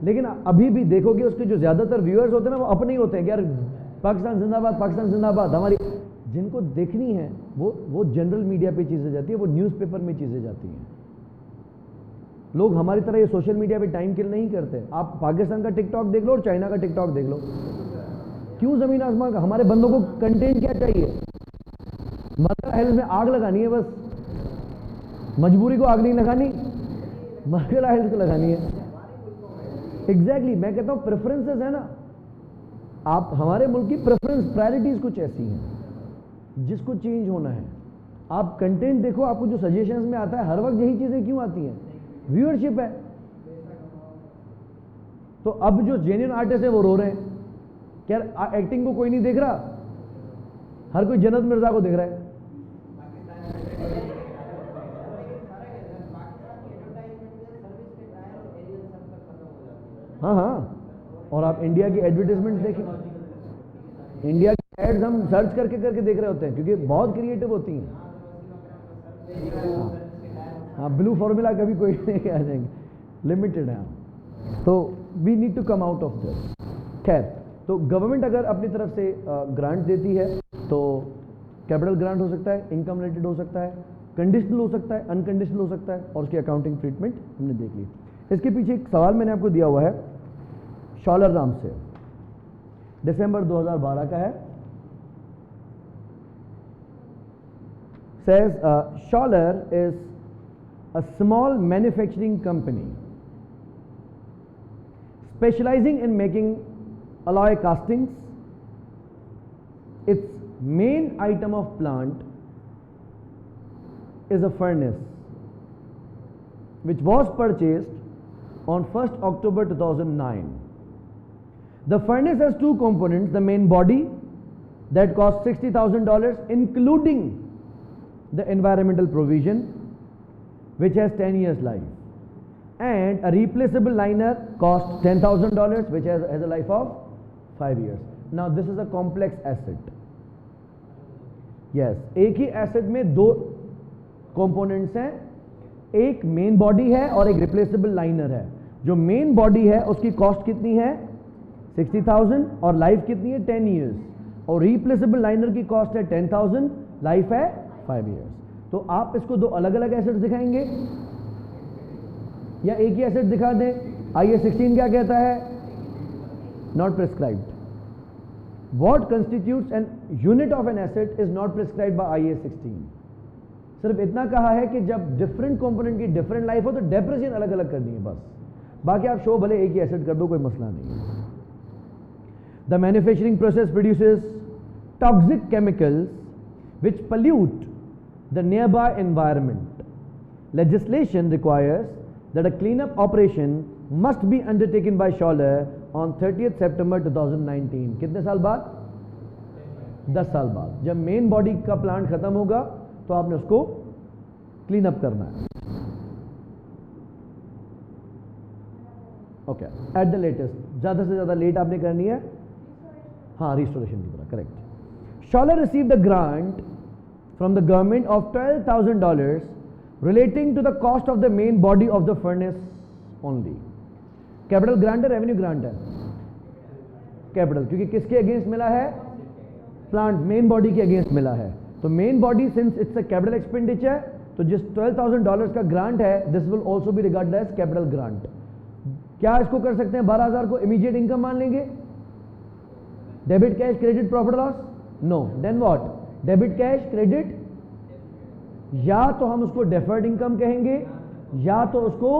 लेकिन अभी भी देखोगे उसके जो ज्यादातर व्यूअर्स होते हैं ना वो अपने ही होते हैं कि यार पाकिस्तान जिंदाबाद, पाकिस्तान जिंदाबाद। हमारी जिनको देखनी है वो जनरल मीडिया पे चीजें जाती है, वो न्यूज़पेपर में चीजें जाती हैं। लोग हमारी तरह ये सोशल मीडिया पे टाइम किल नहीं करते। आप पाकिस्तान का टिकटॉक देख लो और चाइना का टिकटॉक देख लो, क्यों जमीन आसमान का। हमारे बंदों को कंटेंट क्या चाहिए? मदर हेल्थ में आग लगानी है बस, मजबूरी को आग नहीं लगानी, मदर हेल्थ को लगानी है। एग्जैक्टली मैं कहता हूं प्रेफरेंसेस है ना, आप हमारे मुल्क की प्रेफरेंस प्रायोरिटीज कुछ ऐसी हैं जिसको चेंज होना है। आप कंटेंट देखो, आपको जो सजेशंस में आता है हर वक्त यही चीजें क्यों आती हैं? व्यूअरशिप है। तो अब जो जेन्युइन आर्टिस्ट है वो रो रहे हैं, क्या एक्टिंग को कोई नहीं देख रहा? हर कोई जन्नत मिर्जा को देख रहा है। हाँ हाँ, और आप इंडिया की एडवर्टाइजमेंट देखें, इंडिया की एड्स हम सर्च करके करके देख रहे होते हैं क्योंकि बहुत क्रिएटिव होती हैं। हाँ, ब्लू फॉर्मूला कभी कोई नहीं आ जाएंगे, लिमिटेड है। तो we need to come out of this. खैर, तो गवर्नमेंट अगर अपनी तरफ से ग्रांट देती है तो कैपिटल ग्रांट हो सकता है, इनकम रिलेटेड हो सकता है, कंडीशनल हो सकता है, अनकंडीशनल हो सकता है, और उसकी अकाउंटिंग ट्रीटमेंट हमने देख ली। इसके पीछे एक सवाल मैंने आपको दिया हुआ है शॉलर नाम से, दिसंबर 2012 का है। says Scholler is a small manufacturing company specializing in making alloy castings. Its main item of plant is a furnace which was purchased on 1st October 2009. The furnace has two components: the main body that costs $60,000 including the environmental provision which has 10 years life, and a replaceable liner costs $10,000 which has a life of 5 years. Now this is a complex asset. Yes, एक ही एसेट में दो कंपोनेंट्स हैं, एक मेन बॉडी है और एक रिप्लेसेबल लाइनर है। जो मेन बॉडी है उसकी कॉस्ट कितनी है? 60,000 और लाइफ कितनी है? 10 years। और रिप्लेसेबल लाइनर की कॉस्ट है 10,000, लाइफ है 5 years। तो आप इसको दो अलग अलग एसेट्स दिखाएंगे या एक ही एसेट दिखा दें? IA 16 क्या कहता है? Not prescribed. What constitutes an unit of an asset is not prescribed by IA 16। सिर्फ इतना कहा है कि जब डिफरेंट कंपोनेंट की डिफरेंट लाइफ हो तो डेप्रिसिएशन अलग अलग करनी है बस, बाकी आप शो भले एक ही एसेट कर दो, कोई मसला नहीं है। The manufacturing process produces toxic chemicals which pollute the nearby environment. Legislation requires that a cleanup operation must be undertaken by Scholler on 30th September 2019. कितने साल बाद? 10 साल बाद। जब मेन बॉडी का प्लांट खत्म होगा तो आपने उसको क्लीन अप करना है। ओके, एट द लेटेस्ट, ज्यादा से ज्यादा लेट आपने करनी है। हाँ, रिस्टोरेशन की तरह, correct. Scholler received a grant from the government of $12,000 relating to the cost of the main body of the furnace only. Capital grant है, रेवेन्यू ग्रांट है? कैपिटल, क्योंकि किसके अगेंस्ट मिला है? प्लांट मेन बॉडी के अगेंस्ट मिला है। तो main body since it's a capital expenditure, तो जिस $12,000 का ग्रांट है this will also be regarded as capital grant. क्या इसको कर सकते हैं? 12,000 को इमीडिएट इनकम मान लेंगे? Debit cash credit profit loss? No. Then what? Debit cash credit, या तो हम उसको डेफर्ड इनकम कहेंगे या तो उसको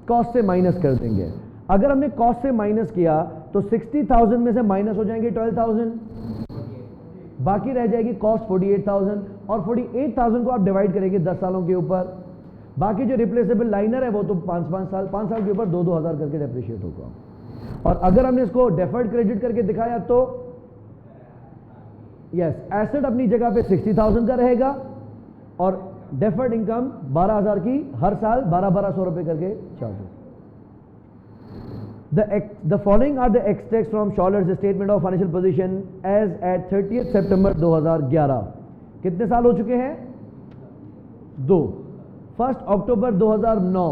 कॉस्ट से माइनस कर देंगे। अगर हमने कॉस्ट से माइनस किया तो 60,000 में से माइनस हो जाएंगे 12,000, बाकी रह जाएगी कॉस्ट 48,000, और 48,000 को आप डिवाइड करेंगे 10 सालों के ऊपर। बाकी जो रिप्लेसेबल लाइनर है वो तो 5 साल के ऊपर 2,000 करके डेप्रिशिएट होगा। और अगर हमने इसको डेफर्ड क्रेडिट करके दिखाया तो यस, एसेट अपनी जगह पे 60,000 का रहेगा और डेफर्ड इनकम 12,000 की हर साल 1200 रुपए करके charges. The following are the extracts from Scholler's statement of financial position as at 30th September 2011। कितने साल हो चुके हैं? 2। 1 अक्टूबर 2009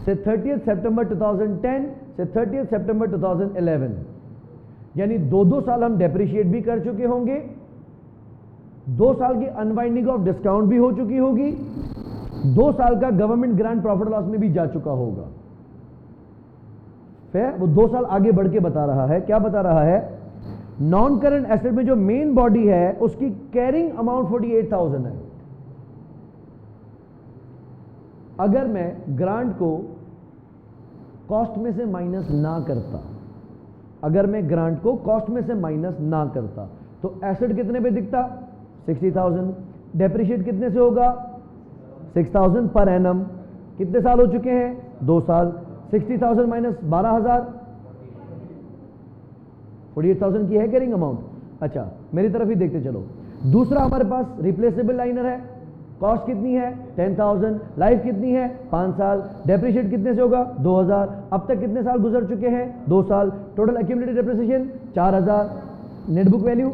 से 30th सितंबर 2010 से 30th सितंबर 2011, यानी 2 साल हम डेप्रिशिएट भी कर चुके होंगे, 2 साल की अनवाइंडिंग ऑफ डिस्काउंट भी हो चुकी होगी, 2 साल का गवर्नमेंट ग्रांट प्रॉफिट लॉस में भी जा चुका होगा। फिर वो 2 साल आगे बढ़ के बता रहा है, क्या बता रहा है? नॉन करंट एसेट में जो मेन बॉडी है उसकी कैरिंग अमाउंट 48,000 है। अगर मैं ग्रांट को कॉस्ट में से माइनस ना करता, अगर मैं ग्रांट को कॉस्ट में से माइनस ना करता तो एसेट कितने पे दिखता? 60,000। डेप्रिशिएट कितने से होगा? 6000 पर एनम। कितने साल हो चुके हैं? 2 साल। 60,000 माइनस 12,000, 48,000 की है कैरिंग अमाउंट। अच्छा, मेरी तरफ ही देखते चलो। दूसरा हमारे पास रिप्लेसेबल लाइनर है, कॉस्ट कितनी है? 10,000। लाइफ कितनी है? 5 साल। डेप्रिशिएट कितने से होगा? 2,000। अब तक कितने साल गुजर चुके हैं? 2 साल। Total accumulated depreciation 4,000। Net book value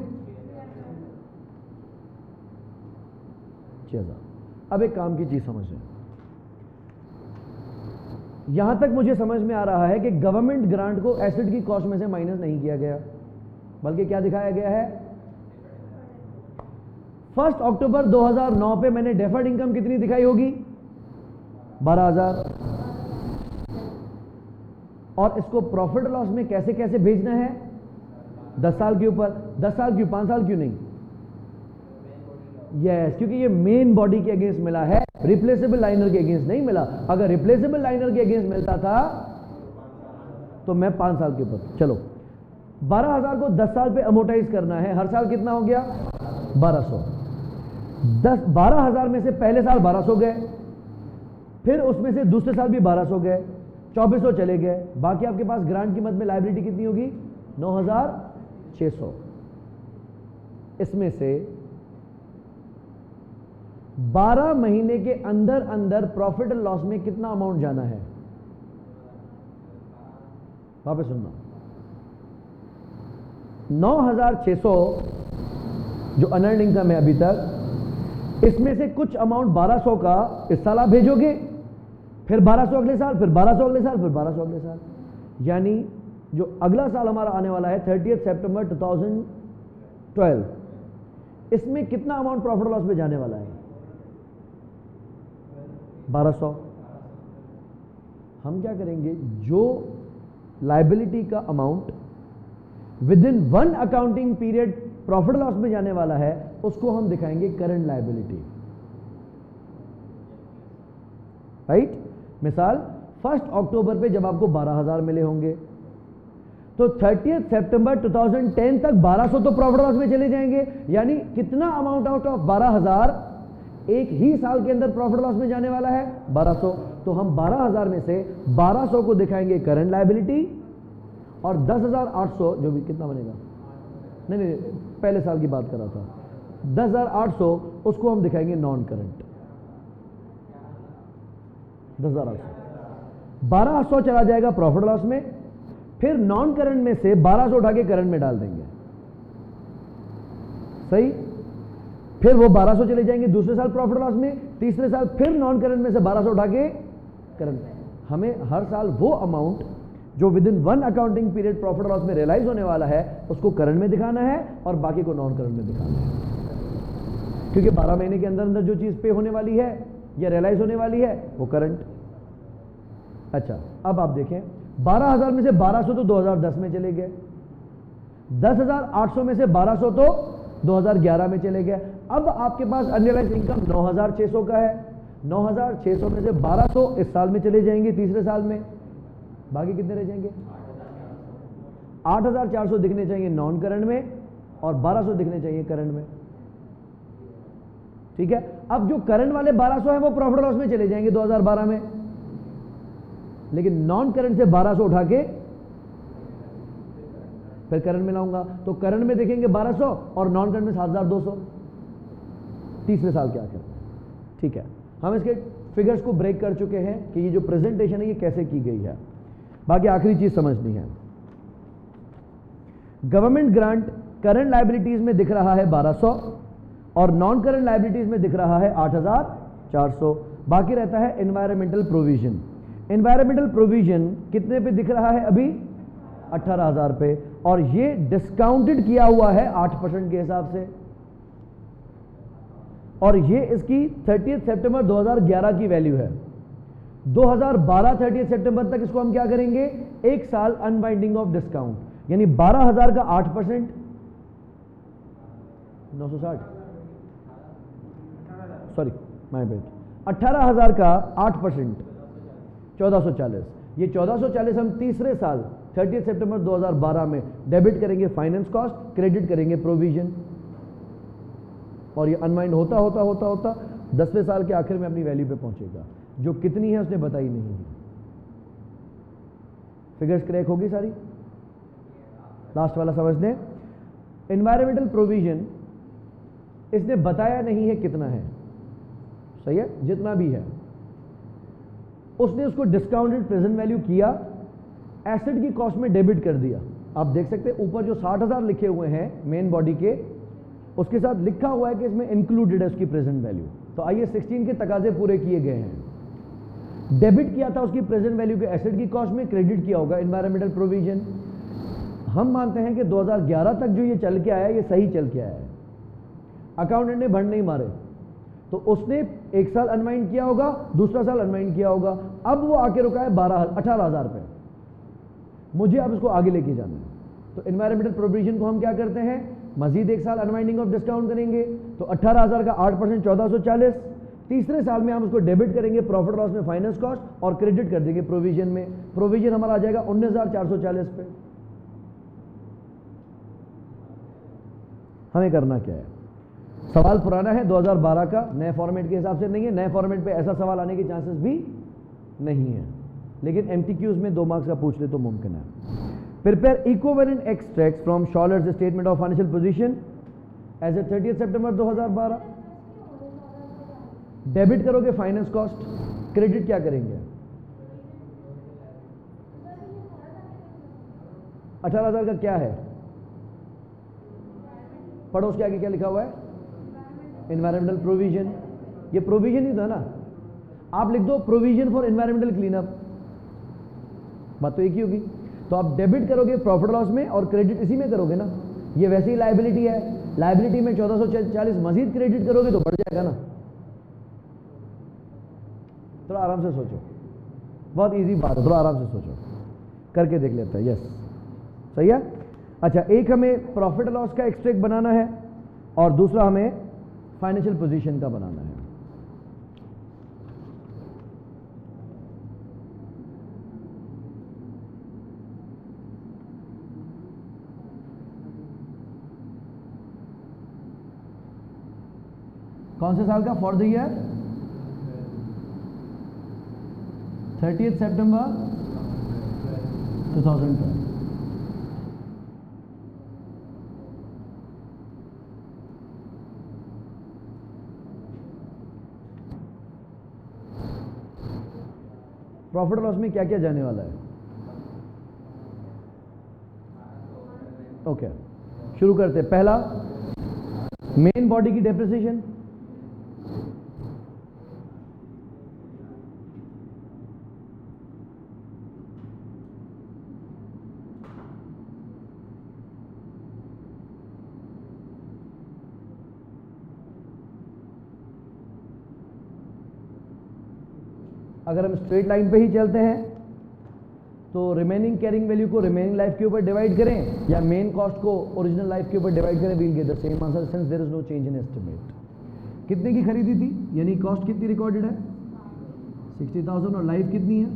6,000। अब एक काम की चीज समझें, यहां तक मुझे समझ में आ रहा है कि गवर्नमेंट ग्रांट को एसेट की कॉस्ट में से माइनस नहीं किया गया, बल्कि क्या दिखाया गया है? 1 अक्टूबर 2009 पे मैंने डेफर्ड इनकम कितनी दिखाई होगी? 12,000। और इसको प्रॉफिट लॉस में कैसे कैसे भेजना है? 10 साल के ऊपर। 10 साल क्यों? 5 साल क्यों नहीं? यस, क्योंकि ये मेन बॉडी के अगेंस्ट मिला है, रिप्लेसेबल लाइनर के अगेंस्ट नहीं मिला। अगर रिप्लेसेबल लाइनर के अगेंस्ट मिलता था तो मैं 5 साल के ऊपर। चलो, 12,000 को 10 साल पे अमोर्टाइज करना है। हर साल कितना हो गया? 1200। 12,000 में से पहले साल 1200 गए, फिर उसमें से दूसरे साल भी 1200 गए, 2400 चले गए। बाकी आपके पास ग्रांट की मद में लायबिलिटी कितनी होगी? 9,600। इसमें से 12 महीने के अंदर अंदर प्रॉफिट एंड लॉस में कितना अमाउंट जाना है? वापस सुनना। 9,600 जो अनर्न इनकम है अभी तक, इसमें से कुछ अमाउंट 1200 का इस साल आप भेजोगे, फिर 1200 अगले साल, फिर 1200 अगले साल, फिर 1200 अगले साल। यानी जो अगला साल हमारा आने वाला है 30 सितंबर 2012, इसमें कितना अमाउंट प्रॉफिट लॉस में जाने वाला है? 1200। हम क्या करेंगे? जो लायबिलिटी का amount with in 1 accounting period profit loss में जाने वाला है, उसको हम दिखाएंगे करंट लायबिलिटी। राइट? मिसाल 1 अक्टूबर पे जब आपको 12,000 मिले होंगे, तो 30 सितंबर 2010 तक 1200 तो प्रॉफिट लॉस में चले जाएंगे। यानी कितना अमाउंट आउट ऑफ 12,000 एक ही साल के अंदर प्रॉफिट लॉस में जाने वाला है? 1200। तो हम 12,000 में से 1200 को दिखाएंगे करंट लायबिलिटी, और 10,800 जो भी कितना बनेगा, नहीं, पहले साल की बात कर रहा था, 10,800 उसको हम दिखाएंगे नॉन करंट। 10,800, 1,200 चला जाएगा प्रॉफिट लॉस में, फिर नॉन करंट में से 1,200 उठा के करंट में डाल देंगे। सही? फिर वो 1,200 चले जाएंगे दूसरे साल प्रॉफिट लॉस में, तीसरे साल फिर नॉन करंट में से 1,200 उठा के करंट में। हमें हर साल वो अमाउंट जो with in 1 accounting period profit loss में रियलाइज होने वाला है, उसको करंट में दिखाना है और बाकी को नॉन करंट में दिखाना है। क्योंकि 12 महीने के अंदर अंदर जो चीज पे होने वाली है या रियलाइज होने वाली है वो करंट। अच्छा, अब आप देखें, 12,000 में से 1,200 तो 2010 में चले गए, 10,800 में से 1,200 तो 2011 में चले गए। अब आपके पास अनरियलाइज्ड इनकम 9,600 का है। 9,600 में से 1,200 इस साल में चले जाएंगे, तीसरे साल में, बाकी कितने रह जाएंगे? 8,400 दिखने चाहिए नॉन करंट में और 1,200 दिखने चाहिए करंट में। ठीक है? अब जो करंट वाले 1,200 है वो प्रॉफिट लॉस में चले जाएंगे 2012 में, लेकिन नॉन करंट से 1,200 उठा के फिर करंट में लाऊंगा, तो करंट में देखेंगे 1,200 और नॉन करंट में 7,200 तीसरे साल के आखिर में। ठीक है, हम इसके फिगर्स को ब्रेक कर चुके हैं कि ये जो प्रेजेंटेशन है ये कैसे की गई है। बाकी आखिरी चीज समझनी है, गवर्नमेंट ग्रांट करंट लायबिलिटीज में दिख रहा है 1,200 और नॉन करंट लायबिलिटीज में दिख रहा है 8,400। बाकी रहता है एनवायरमेंटल प्रोविजन। एनवायरमेंटल प्रोविजन कितने पे दिख रहा है अभी? 18,000 पे, और ये डिस्काउंटेड किया हुआ है 8% के हिसाब से, और ये इसकी 30 सितंबर 2011 की वैल्यू है। 2012 30 सितंबर तक इसको हम क्या करेंगे? एक साल अनबाइंडिंग ऑफ डिस्काउंट, यानी 12,000 का 8%, 960, सॉरी माय बैड, 18,000 का 8%, 1440। ये 1440 हम तीसरे साल 30 सितंबर 2012 में डेबिट करेंगे फाइनेंस कॉस्ट, क्रेडिट करेंगे प्रोविजन। और ये अनवाइंड होता होता होता होता 10वें साल के आखिर में अपनी वैल्यू पे पहुंचेगा, जो कितनी है उसने बताई नहीं है। फिगर्स क्रैक होगी सारी। लास्ट वाला समझ लें, एनवायरमेंटल प्रोविजन इसने बताया नहीं है कितना है, सही है, जितना भी है उसने उसको डिस्काउंटेड प्रेजेंट वैल्यू किया, एसेट की कॉस्ट में डेबिट कर दिया। आप देख सकते हैं ऊपर जो 60,000 लिखे हुए हैं मेन बॉडी के, उसके साथ लिखा हुआ है कि इसमें इंक्लूडेड है उसकी प्रेजेंट वैल्यू। तो आइए 16 के तकाजे पूरे किए गए हैं। डेबिट किया था उसकी प्रेजेंट वैल्यू के एसेट की कॉस्ट में, क्रेडिट किया होगा एनवायरमेंटल प्रोविजन। हम मानते हैं कि 2011 तक जो ये चल के आया ये सही चल के आया है, अकाउंटेंट ने भंड नहीं मारे, तो उसने एक साल अनवाइंड किया होगा, दूसरा साल अनवाइंड किया होगा, अब वो आके रुका है 18,000 पे। मुझे अब इसको आगे लेके जाना है, तो एनवायरमेंटल प्रोविजन को हम क्या करते हैं, मजीद एक साल अनवाइंडिंग ऑफ डिस्काउंट करेंगे, तो 18,000 का 8% 1440। तीसरे साल में हम उसको डेबिट करेंगे प्रॉफिट लॉस में फाइनेंस कॉस्ट और क्रेडिट कर देंगे प्रोविजन में। प्रोविजन हमारा आ जाएगा 19,440 पे। हमें करना क्या है, सवाल पुराना है 2012 का, नए फॉर्मेट के हिसाब से नहीं है। नए फॉर्मेट पे ऐसा सवाल आने के चांसेस भी नहीं है, लेकिन एमटीक्यूज में 2 मार्क्स का पूछ ले तो मुमकिन है। Prepare equivalent extracts from shollers statement of financial position as a 30 सितंबर 2012। डेबिट करोगे फाइनेंस कॉस्ट, क्रेडिट क्या करेंगे, 18,000 का क्या है, पढ़ो उसके आगे क्या लिखा हुआ है, एनवायरमेंटल प्रोविजन। ये प्रोविजन ही था ना, आप लिख दो प्रोविजन फॉर एनवायरमेंटल क्लीनअप, बात तो एक ही होगी। तो आप डेबिट करोगे प्रॉफिट लॉस में और क्रेडिट इसी में करोगे ना, ये वैसे ही लायबिलिटी है, लायबिलिटी में 1440 मजीद क्रेडिट करोगे तो बढ़ जाएगा ना। थोड़ा आराम से सोचो, बहुत इजी बात है, थोड़ा आराम से सोचो, करके देख लेते हैं। यस सही है। अच्छा, एक हमें प्रॉफिट लॉस का एक्सट्रैक्ट बनाना है और दूसरा हमें फाइनेंशियल पोजीशन का बनाना है। कौन से साल का, फॉर द ईयर 30 सितंबर 2012। प्रॉफिट लॉस में क्या क्या जाने वाला है, ओके शुरू करते हैं। पहला, मेन बॉडी की डेप्रिसिएशन, अगर हम स्ट्रेट लाइन पे ही चलते हैं तो रिमेनिंग कैरिंग वैल्यू को रिमेनिंग लाइफ के ऊपर डिवाइड करें या मेन कॉस्ट को ओरिजिनल लाइफ के ऊपर डिवाइड करें, we'll get the same answer since there is no change in estimate. कितने की खरीदी थी, यानी कॉस्ट कितनी रिकॉर्डेड है 60,000 और लाइफ कितनी है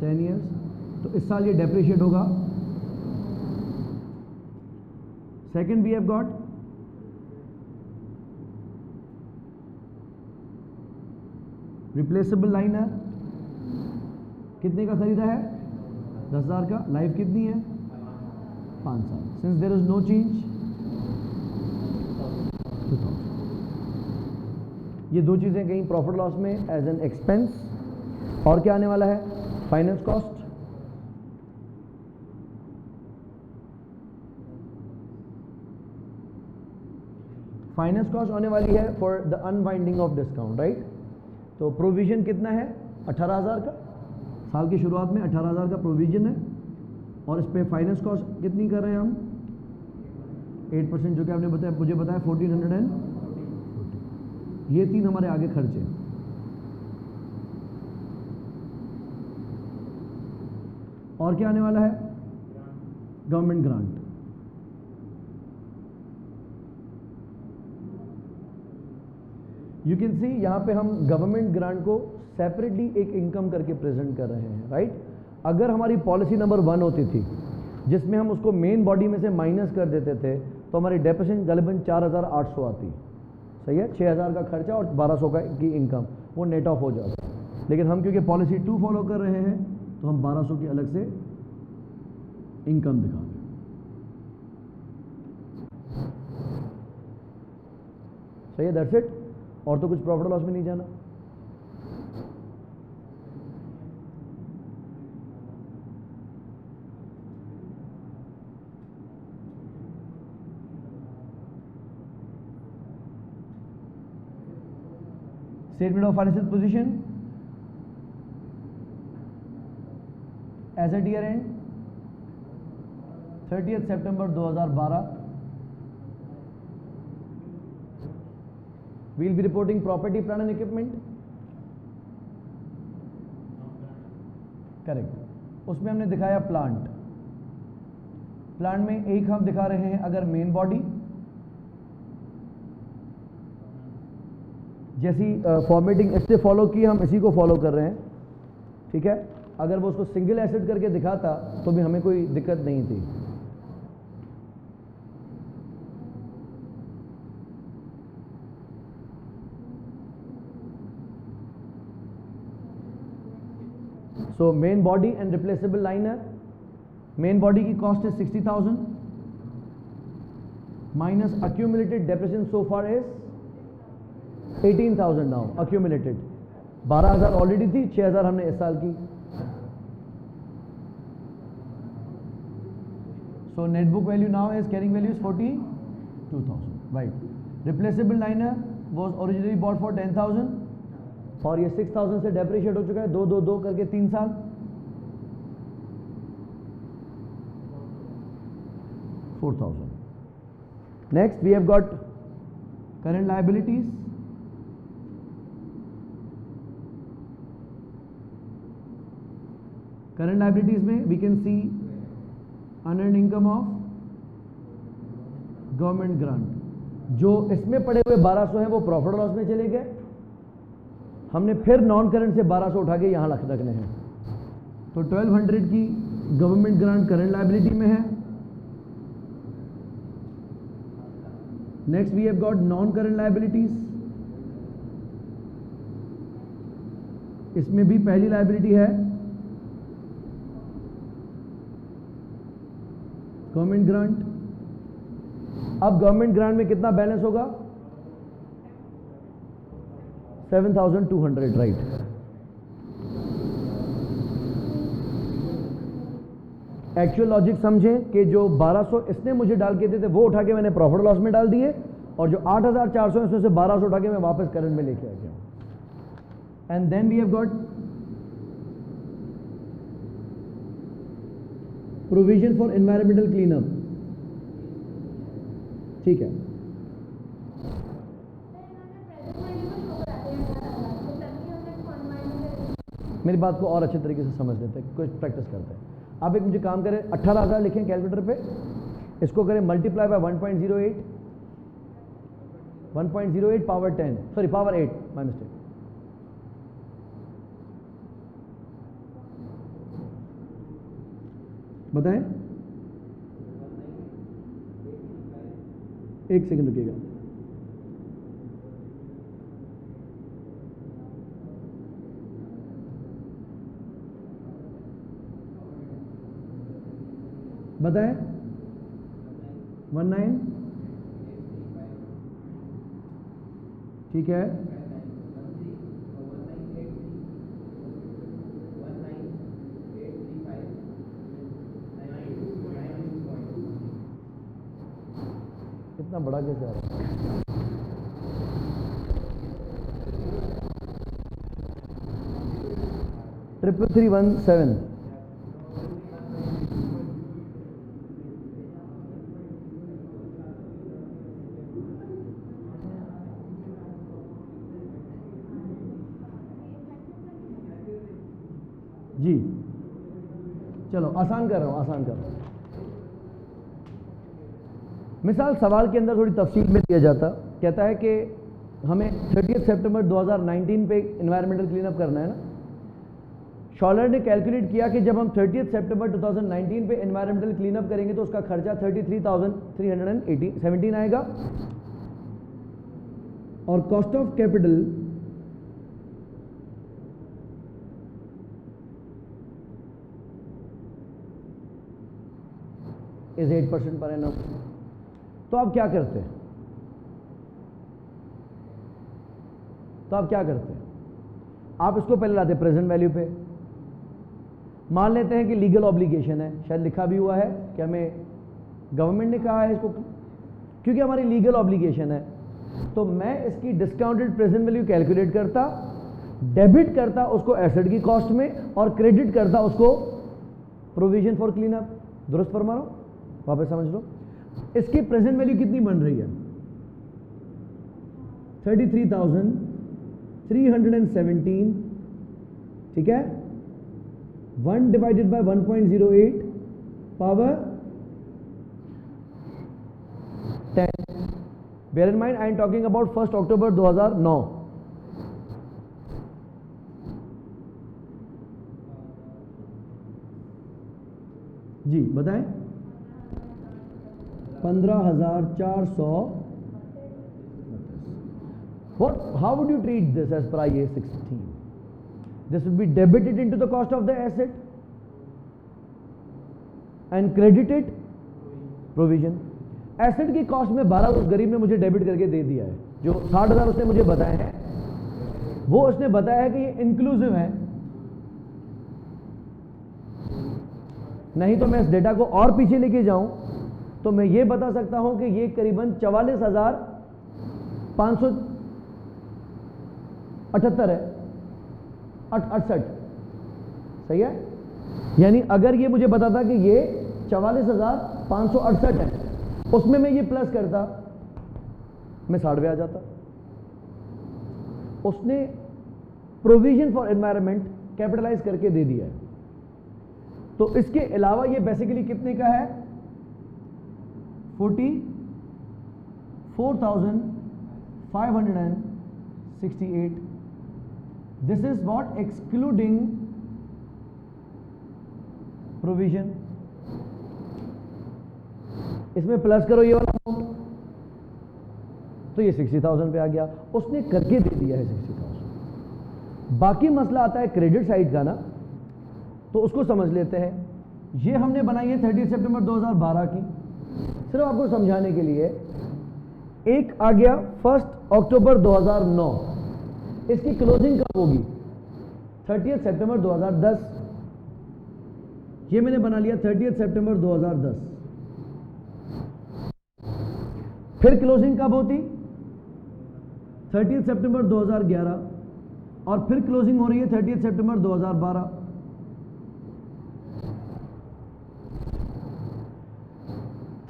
10 ईयर्स, तो इस साल ये डेप्रिशिएट होगा। Second we have got replaceable line है, कितने का खरीदा है 10,000 का, लाइफ कितनी है 5 साल, since there is no change 2000। ये दो चीजें कहीं प्रॉफिट लॉस में एज एन एक्सपेंस। और क्या आने वाला है, फाइनेंस कॉस्ट, फाइनेंस कॉस्ट आने वाली है for the unwinding of discount, right. तो प्रोविजन कितना है 18,000 का, साल की शुरुआत में 18,000 का प्रोविजन है और इस पे फाइनेंस कॉस्ट कितनी कर रहे हैं हम 8%, जो कि आपने बताया, मुझे बताया 1440। ये 3 हमारे आगे खर्चे। और क्या आने वाला है, government grant. You can see यहां पे हम गवर्नमेंट ग्रांट को सेपरेटली एक इनकम करके प्रेजेंट कर रहे हैं, राइट। अगर हमारी पॉलिसी नंबर 1 होती थी जिसमें हम उसको मेन बॉडी में से माइनस कर देते थे तो हमारी डेप्रिसिएशन गलबन 4,800 आती, सही है, 6,000 का खर्चा और 1200 का की इनकम, वो नेट ऑफ हो जाता है। लेकिन हम क्योंकि पॉलिसी 2 फॉलो कर रहे हैं तो हम 1200 की अलग से इनकम दिखा रहे हैं। सही है, दैट्स इट। और तो कुछ प्रॉफिट लॉस में नहीं जाना। Statement of financial position as at year end 30 सितंबर 2012। We'll be reporting property, plant and equipment. Correct. उसमें हमने दिखाया प्लांट। प्लांट में एक हम दिखा रहे हैं अगर मेन बॉडी जैसी फॉर्मेटिंग इससे फॉलो की, हम इसी को फॉलो कर रहे हैं, ठीक है। अगर वो उसको सिंगल एसिड करके दिखाता तो भी हमें कोई दिक्कत नहीं थी। So main body and replaceable liner, main body की cost is 60,000 minus accumulated depreciation so far is 18,000 now accumulated। 12,000 already थी, 6,000 हमने इस साल की। So net book value now is carrying value is 42,000, right। Replaceable liner was originally bought for 10,000 और ये 6,000 से डेप्रिशिएट हो चुका है, 2 करके 3 साल। $4,000। Next we have got current liabilities. Current liabilities में we can see unearned income of government grant. जो इसमें पड़े हुए 1200 हैं वो प्रॉफिट लॉस में चले गए, हमने फिर नॉन करंट से 1200 उठा के यहां रखने हैं। तो 1200 की गवर्नमेंट ग्रांट करंट लायबिलिटी में है। Next we have got non current liabilities. इसमें भी पहली लायबिलिटी है गवर्नमेंट ग्रांट। अब गवर्नमेंट ग्रांट में कितना बैलेंस होगा? 7,200, राइट। एक्चुअल लॉजिक समझें कि जो 1200 इसने मुझे डाल के दिए थे वो उठा के मैंने प्रॉफिट लॉस में डाल दिए, और जो 8,400 इसमें से 1200 उठा के मैं वापस करंट में लेके आ गया। And then we have got provision for environmental cleanup, ठीक है। मेरी बात को और अच्छे तरीके से समझ लेते हैं, कुछ प्रैक्टिस करते हैं। आप एक मुझे काम करें, 18,000 लिखें कैलकुलेटर पे, इसको करें multiply by 1.08, 1.08 power 10, sorry power 8, my mistake. बताएं, एक सेकंड रुकिएगा। बताएं, 19, ठीक है। इतना बड़ा कैसे आ रहा है? 33317। जी चलो आसान कर रहा हूं, आसान कर रहा हूं। मिसाल सवाल के अंदर थोड़ी तफसील में दिया जाता, कहता है कि हमें 30 सितंबर 2019 पे एनवायरमेंटल क्लीनअप करना है ना। शॉलर ने कैलकुलेट किया कि जब हम 30 सितंबर 2019 पे एनवायरमेंटल क्लीनअप करेंगे तो उसका खर्चा 33,317 आएगा। और cost of capital is 8% per annum. तो आप क्या करते हैं? आप इसको पहले लाते प्रेजेंट वैल्यू पे। मान लेते हैं कि लीगल ऑब्लिगेशन है, शायद लिखा भी हुआ है कि हमें गवर्नमेंट ने कहा है इसको, क्योंकि हमारी लीगल ऑब्लिगेशन है, तो मैं इसकी डिस्काउंटेड प्रेजेंट वैल्यू कैलकुलेट करता, डेबिट करता उसको एसेट की कॉस्ट में और क्रेडिट करता उसको प्रोविजन फॉर क्लीन अप। दुरुस्त फरमा रहा हूं? वापस समझ लो, इसकी प्रेजेंट वैल्यू कितनी बन रही है? 33,317, ठीक है। 1 divided by 1.08 power 10। Bear in mind I am talking about 1 October 2009। जी बताएं। 15,400। How would you treat this as per IAS 16? This would be debited into the cost of the asset and credited provision. Asset की कॉस्ट में 12 उस गरीब ने मुझे डेबिट करके दे दिया है। जो 60,000 उसने मुझे बताए हैं, वो उसने बताया है कि ये इंक्लूसिव है। नहीं तो मैं इस डेटा को और पीछे लेके जाऊं तो मैं ये बता सकता हूं कि ये करीबन 44,578 है, 68। सही है? यानी अगर ये मुझे बताता कि ये 44,568 है, उसमें मैं ये प्लस करता, मैं 60 पे आ जाता। उसने प्रोविजन फॉर एनवायरनमेंट कैपिटलाइज करके दे दिया है। तो इसके अलावा ये बेसिकली कितने का है? 44,568। This is what excluding provision. इसमें प्लस करो ये वाला अमाउंट, तो ये 60,000 पे आ गया। उसने करके दे दिया है 60,000। बाकी मसला आता है क्रेडिट साइड का ना, तो उसको समझ लेते हैं। ये हमने बनाई है 30 सितंबर 2012 की, सिर्फ आपको समझाने के लिए। एक आ गया 1 अक्टूबर 2009, इसकी क्लोजिंग कब होगी? 30 सितंबर 2010। ये मैंने बना लिया 30 सितंबर 2010। फिर क्लोजिंग कब होती? 30 सितंबर 2011। और फिर क्लोजिंग हो रही है 30 सितंबर 2012।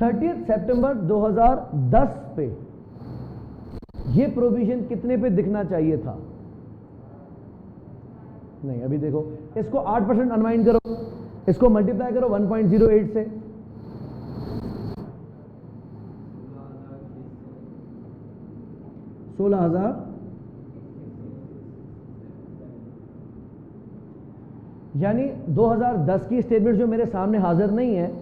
30 सितंबर 2010 पे ये प्रोविजन कितने पे दिखना चाहिए था? नहीं, अभी देखो, इसको 8% अनवाइंड करो, इसको मल्टीप्लाई करो 1.08 से, 16,000। यानी 2010 की स्टेटमेंट जो मेरे सामने हाजिर नहीं है,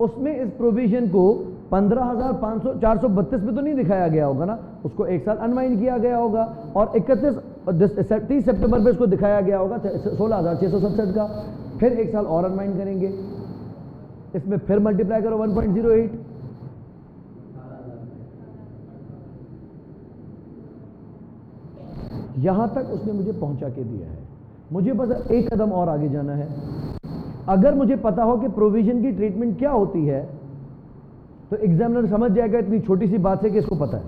उसमें इस प्रोविजन को 15,432 पे तो नहीं दिखाया गया होगा ना, उसको एक साल अनवाइंड किया गया होगा और 30 सितंबर पे इसको दिखाया गया होगा 16,667 का। फिर एक साल और अनवाइंड करेंगे, इसमें फिर मल्टीप्लाई करो 1.08। यहां तक उसने मुझे पहुंचा के दिया है। मुझे बस एक कदम और आगे जाना है। अगर मुझे पता हो कि प्रोविजन की ट्रीटमेंट क्या होती है, तो एग्जामिनर समझ जाएगा इतनी छोटी सी बात है कि इसको पता है।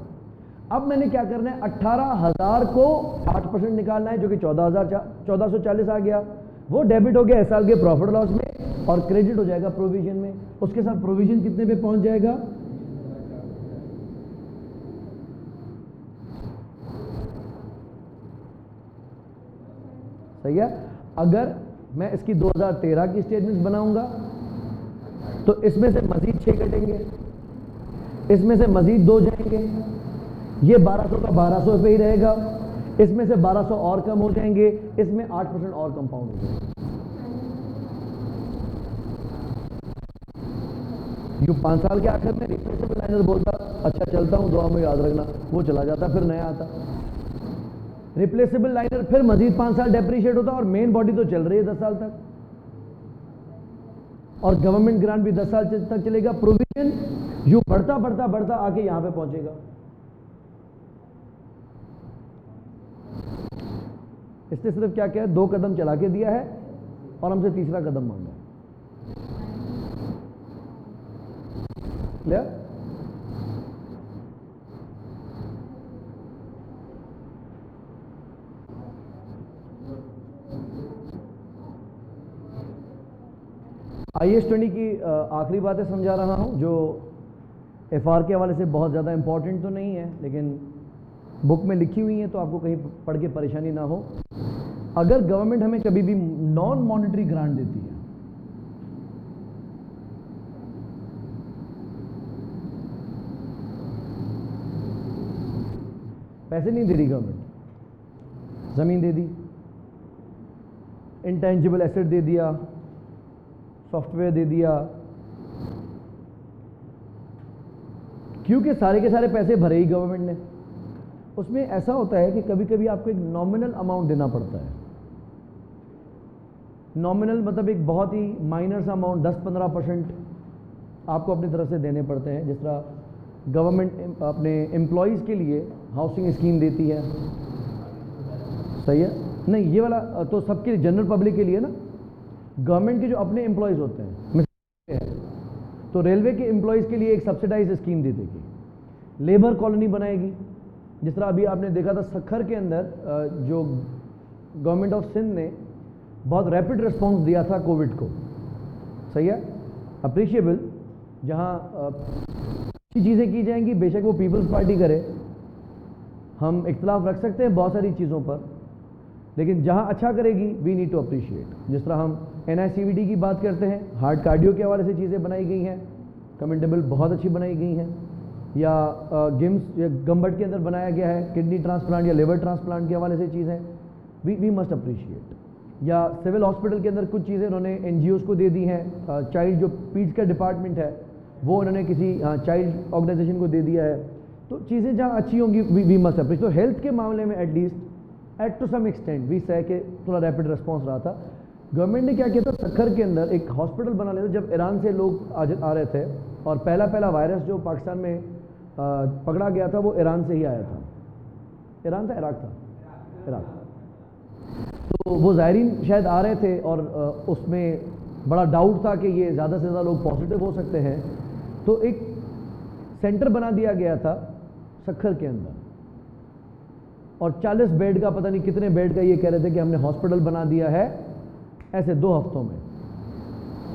अब मैंने क्या करना है, 18,000 को 8% निकालना है, जो कि 1440 आ गया। वो डेबिट हो गया इस साल के प्रॉफिट लॉस में और क्रेडिट हो जाएगा प्रोविजन में। उसके साथ प्रोविजन कितने पे पहुंच जाएगा? सही है? अगर मैं इसकी 2013 की स्टेटमेंट बनाऊंगा तो इसमें से मजीद 6 कटेंगे, इसमें से मजीद 2 जाएंगे, ये 1200 का 1200 पे ही रहेगा, इसमें से 1200 और कम हो जाएंगे, इसमें 8% और कंपाउंड हो जाएगा। यूं 5 साल के आखिर में रिप्लेसेबल लाइनर बोलता अच्छा चलता हूँ, दुआ में याद रखना, वो चला जाता, फिर नया आता। रिप्लेसेबल लाइनर फिर मजीद 5 साल डेप्रीशिएट होता, और मेन बॉडी तो चल रही है 10 साल तक, और गवर्नमेंट ग्रांट भी 10 साल तक चलेगा। प्रोविजन यूं बढ़ता बढ़ता बढ़ता आके यहां पे पहुंचेगा। इसने सिर्फ क्या किया है, 2 कदम चला के दिया है और हमसे तीसरा कदम मांगा है। क्लियर? IAS 20 की आखिरी बातें समझा रहा हूं, जो FR के हवाले से बहुत ज़्यादा इंपॉर्टेंट तो नहीं है, लेकिन बुक में लिखी हुई है तो आपको कहीं पढ़ के परेशानी ना हो। अगर गवर्नमेंट हमें कभी भी नॉन मॉनेटरी ग्रांट देती है, पैसे नहीं दे रही गवर्नमेंट, जमीन दे दी, इंटेंजिबल एसेट दे दिया, सॉफ्टवेयर दे दिया, क्योंकि सारे के सारे पैसे भरे ही गवर्नमेंट ने। उसमें ऐसा होता है कि कभी कभी आपको एक नॉमिनल अमाउंट देना पड़ता है। नॉमिनल मतलब एक बहुत ही माइनर सा अमाउंट, 10-15% आपको अपनी तरफ से देने पड़ते हैं। जिस तरह गवर्नमेंट अपने एम्प्लॉयज़ के लिए हाउसिंग स्कीम देती है, सही है? नहीं, ये वाला तो सबके जनरल पब्लिक के लिए ना। गवर्नमेंट के जो अपने एम्प्लॉयज़ होते हैं, तो रेलवे के एम्प्लॉयज़ के लिए एक सब्सिडाइज स्कीम दे देगी, लेबर कॉलोनी बनाएगी। जिस तरह अभी आपने देखा था सखर के अंदर जो गवर्नमेंट ऑफ सिंध ने बहुत रैपिड रिस्पांस दिया था कोविड को, सही है, अप्रिशिएबल। जहां अच्छी चीज़ें की जाएंगी, बेशक वो पीपल्स पार्टी करे, हम इख्तलाफ रख सकते हैं बहुत सारी चीज़ों पर, लेकिन जहां अच्छा करेगी वी नीड टू अप्रिशिएट। जिस तरह हम NICVD की बात करते हैं, हार्ट कार्डियो के हवाले से चीज़ें बनाई गई हैं, कमेंटेबल बहुत अच्छी बनाई गई हैं, या GIMS या गम्बट के अंदर बनाया गया है, किडनी ट्रांसप्लांट या लिवर ट्रांसप्लांट के हवाले से चीज़ें, वी मस्ट अप्रिशिएट। या सिविल हॉस्पिटल के अंदर कुछ चीज़ें उन्होंने NGOs को दे दी हैं। चाइल्ड जो पीड्स का डिपार्टमेंट है वो उन्होंने किसी चाइल्ड ऑर्गेनाइजेशन को दे दिया है। तो चीज़ें जहाँ अच्छी होंगी वी मस्ट अप्रिशिएट। तो हेल्थ के मामले में at least at to some extent we सह के थोड़ा रैपिड रिस्पॉन्स रहा था। गवर्नमेंट ने क्या किया था, सखर के अंदर एक हॉस्पिटल बना लिया था। जब ईरान से लोग आ रहे थे, और पहला वायरस जो पाकिस्तान में पकड़ा गया था वो ईरान से ही आया था। ईरान था, इराक था, इराक। तो वो ज़ायरीन शायद आ रहे थे और उसमें बड़ा डाउट था कि ये ज़्यादा से ज़्यादा लोग पॉजिटिव हो सकते हैं। तो एक सेंटर बना दिया गया था सखर के अंदर, और 40 बेड का, पता नहीं कितने बेड का, ये कह रहे थे कि हमने हॉस्पिटल बना दिया है ऐसे 2 हफ्तों में।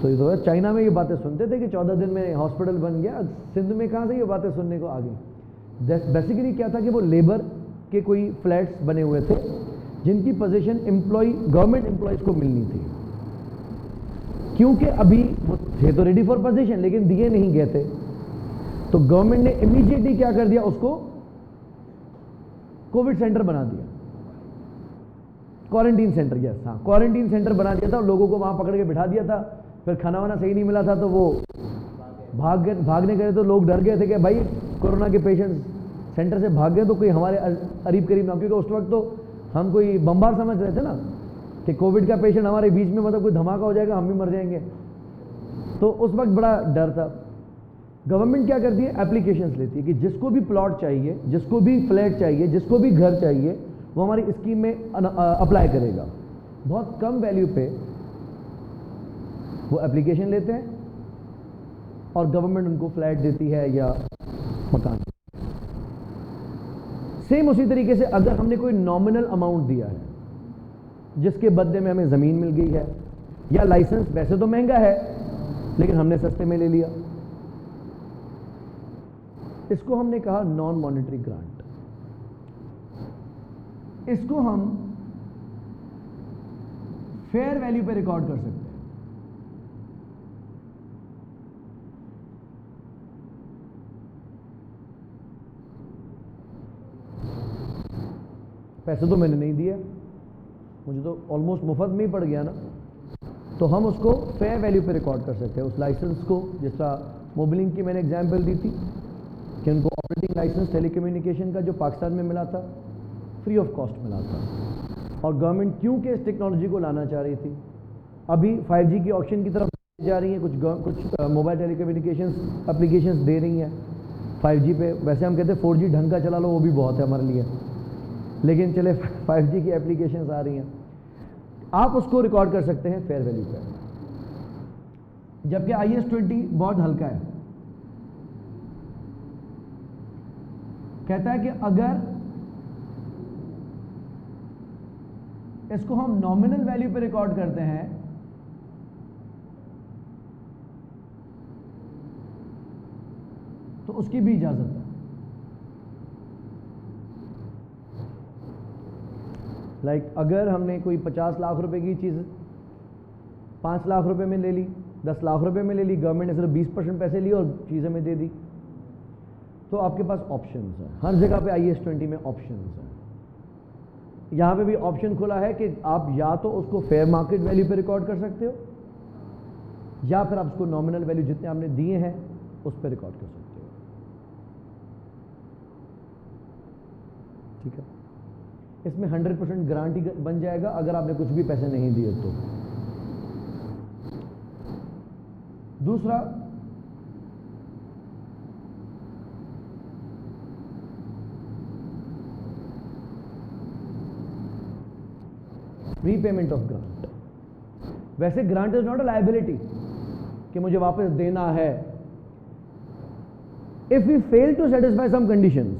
तो ये तो चाइना में ये बातें सुनते थे कि 14 दिन में हॉस्पिटल बन गया। सिंध में कहाँ से ये बातें सुनने को आ गई? बेसिकली क्या था कि वो लेबर के कोई फ्लैट्स बने हुए थे जिनकी पोजीशन गवर्नमेंट एम्प्लॉयज़ को मिलनी थी, क्योंकि अभी वो थे तो रेडी फॉर पोजीशन लेकिन दिए नहीं गए थे। तो गवर्नमेंट ने इमीडिएटली क्या कर दिया, उसको कोविड सेंटर बना दिया, क्वारंटीन सेंटर। यस, हाँ, क्वारंटीन सेंटर बना दिया था और लोगों को वहां पकड़ के बिठा दिया था। फिर खाना वाना सही नहीं मिला था तो वो भागने गए, तो लोग डर गए थे कि भाई कोरोना के पेशेंट सेंटर से भाग गए तो कोई हमारे करीब करीब ना, क्योंकि उस वक्त तो हम कोई बम्बार समझ रहे थे ना कि कोविड का पेशेंट हमारे बीच में, मतलब कोई धमाका हो जाएगा, हम भी मर जाएंगे। तो उस वक्त बड़ा डर था। गवर्नमेंट क्या करती है, एप्लीकेशंस लेती है कि जिसको भी प्लॉट चाहिए, जिसको भी फ्लैट चाहिए, जिसको भी घर चाहिए, वो हमारी स्कीम में अप्लाई करेगा। बहुत कम वैल्यू पे वो एप्लीकेशन लेते हैं और गवर्नमेंट उनको फ्लैट देती है या मकान। सेम उसी तरीके से अगर हमने कोई नॉमिनल अमाउंट दिया है जिसके बदले में हमें ज़मीन मिल गई है, या लाइसेंस वैसे तो महंगा है लेकिन हमने सस्ते में ले लिया, इसको हमने कहा नॉन मॉनेटरी ग्रांट। इसको हम फेयर वैल्यू पे रिकॉर्ड कर सकते हैं। पैसे तो मैंने नहीं दिए, मुझे तो ऑलमोस्ट मुफ्त में ही पड़ गया ना, तो हम उसको फेयर वैल्यू पे रिकॉर्ड कर सकते हैं उस लाइसेंस को। जिस तरह मोबिलिंग की मैंने एग्जाम्पल दी थी, कि उनको ऑपरेटिंग लाइसेंस टेलीकम्युनिकेशन का जो पाकिस्तान में मिला था फ्री ऑफ कॉस्ट मिला था, और गवर्नमेंट क्योंकि इस टेक्नोलॉजी को लाना चाह रही थी। अभी 5G की ऑप्शन की तरफ जा रही हैं, कुछ मोबाइल टेलीकम्युनिकेशंस एप्लीकेशंस दे रही हैं 5G पे। वैसे हम कहते हैं 4G ढंग का चला लो, वो भी बहुत है हमारे लिए, लेकिन चले 5G की एप्लीकेशंस आ रही हैं, आप उसको रिकॉर्ड कर सकते हैं फेयर वैल्यू पे। जबकि IS-20 बहुत हल्का है, कहता है कि अगर इसको हम नॉमिनल वैल्यू पे रिकॉर्ड करते हैं तो उसकी भी इजाजत है। लाइक अगर हमने कोई 50 लाख रुपए की चीज 5 लाख रुपए में ले ली, 10 लाख रुपए में ले ली, गवर्नमेंट ने सिर्फ 20% पैसे लिए और चीजें में दे दी, तो आपके पास ऑप्शंस हैं। हर जगह पे IS-20 में ऑप्शंस हैं। यहां पे भी ऑप्शन खुला है कि आप या तो उसको फेयर मार्केट वैल्यू पे रिकॉर्ड कर सकते हो, या फिर आप उसको नॉमिनल वैल्यू जितने आपने दिए हैं उस पर रिकॉर्ड कर सकते हो। ठीक है, इसमें 100% गारंटी बन जाएगा अगर आपने कुछ भी पैसे नहीं दिए तो। दूसरा, रीपेमेंट ऑफ ग्रांट। वैसे grant is not a liability कि मुझे वापस देना है। If we fail to satisfy some conditions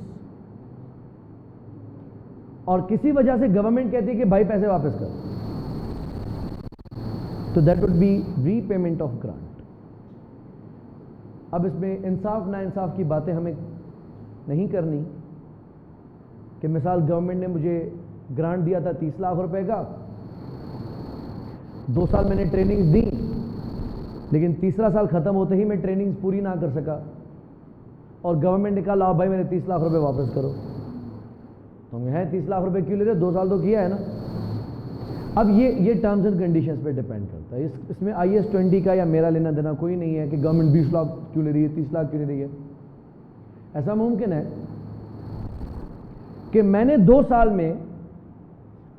और किसी वजह से गवर्नमेंट कहती है कि भाई पैसे वापस कर, तो that would B repayment of grant. अब इसमें इंसाफ ना इंसाफ की बातें हमें नहीं करनी कि मिसाल गवर्नमेंट ने मुझे ग्रांट दिया था 30 लाख रुपए का, 2 साल मैंने ट्रेनिंग्स दी, लेकिन तीसरा साल खत्म होते ही मैं ट्रेनिंग्स पूरी ना कर सका और गवर्नमेंट ने कहा लाओ भाई मेरे 30 लाख रुपए वापस करो, तो हम हैं 30 लाख रुपए क्यों ले रहे, 2 साल तो किया है ना। अब ये टर्म्स एंड कंडीशंस पे डिपेंड करता है। इसमें IS-20 का या मेरा लेना देना कोई नहीं है कि गवर्नमेंट 20 लाख क्यों ले रही है, 30 लाख क्यों ले रही है। ऐसा मुमकिन है कि मैंने 2 साल में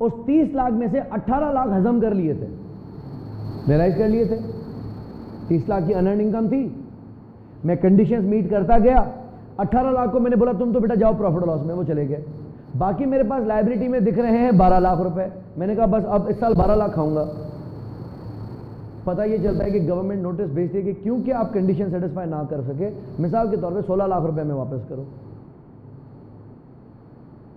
उस 30 लाख में से 18 लाख हजम कर लिए थे, रियलाइज कर लिए थे। 30 लाख की अनर्न इनकम थी, मैं कंडीशंस मीट करता गया, 18 लाख को मैंने बोला तुम तो बेटा जाओ प्रॉफिट लॉस में, वो चले गए। बाकी मेरे पास लाइबिलिटी में दिख रहे हैं 12 लाख रुपए, मैंने कहा बस अब इस साल 12 लाख खाऊंगा। पता ये चलता है कि गवर्नमेंट नोटिस भेजती है कि क्योंकि आप कंडीशन सेटिस्फाई ना कर सके, मिसाल के तौर पे 16 लाख रुपए में वापस करो।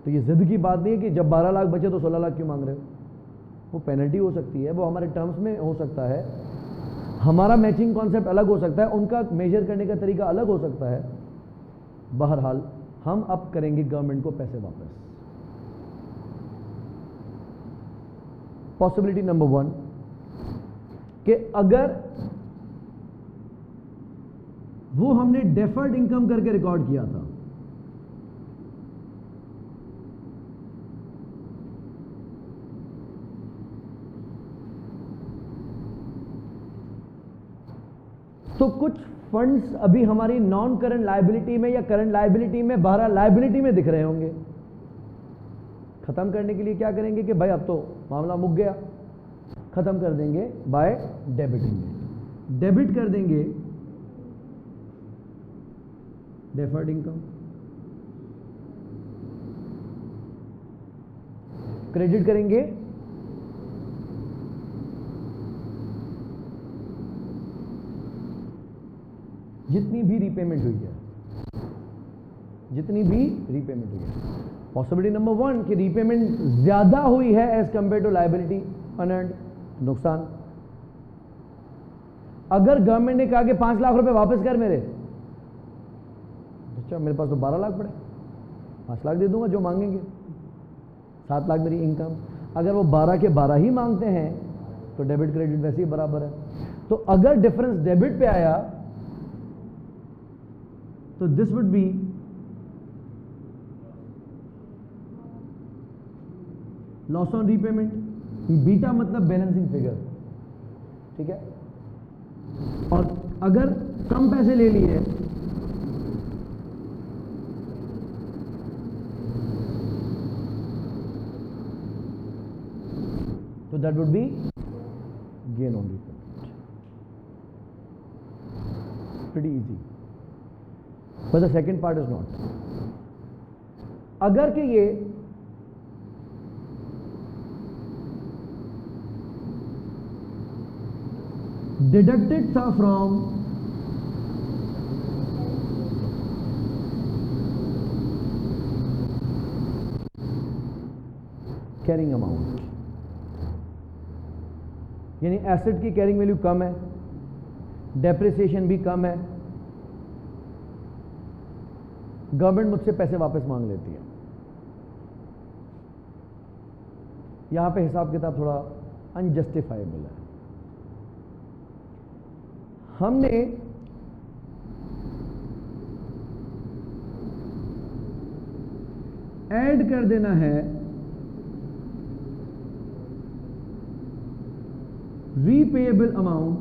तो ये जिद की बात नहीं है कि जब 12 लाख बचे तो 16 लाख क्यों मांग रहे हो। वो पेनल्टी हो सकती है, वो हमारे टर्म्स में हो सकता है, हमारा मैचिंग कॉन्सेप्ट अलग हो सकता है, उनका मेजर करने का तरीका अलग हो सकता है। बहरहाल हम अब करेंगे गवर्नमेंट को पैसे वापस। पॉसिबिलिटी नंबर 1 कि अगर वो हमने डेफर्ड इनकम करके रिकॉर्ड किया था, तो कुछ फंड्स अभी हमारी नॉन करंट लायबिलिटी में या करंट लायबिलिटी में, बहरहाल लायबिलिटी में दिख रहे होंगे। खत्म करने के लिए क्या करेंगे कि भाई अब तो मामला मुक गया, खत्म कर देंगे बाय डेबिटिंग। डेबिट कर देंगे डेफर्ड इनकम, क्रेडिट करेंगे जितनी भी रीपेमेंट हुई है, जितनी भी रीपेमेंट हुई है। पॉसिबिलिटी नंबर 1 कि रीपेमेंट ज्यादा हुई है as compare to liability unearned, नुकसान। अगर गवर्नमेंट ने कहा कि 5 लाख रुपए वापस कर मेरे, अच्छा मेरे पास तो 12 लाख पड़े, 5 लाख दे दूंगा जो मांगेंगे, 7 लाख मेरी इनकम। अगर वो 12 के 12 ही मांगते हैं तो डेबिट क्रेडिट वैसे ही बराबर है। तो अगर डिफरेंस डेबिट पे आया तो this would be loss on repayment. Beta मतलब बैलेंसिंग फिगर, ठीक है। और अगर कम पैसे ले लिए तो that would B gain on repayment. Pretty easy, but the second part is not. अगर कि ये deducted था from कैरिंग अमाउंट, यानी एसेट की कैरिंग वैल्यू कम है, डेप्रिसिएशन भी कम है, गवर्नमेंट मुझसे पैसे वापस मांग लेती है. यहां पे हिसाब किताब थोड़ा अनजस्टिफाइबल है. हमने ऐड कर देना है repayable amount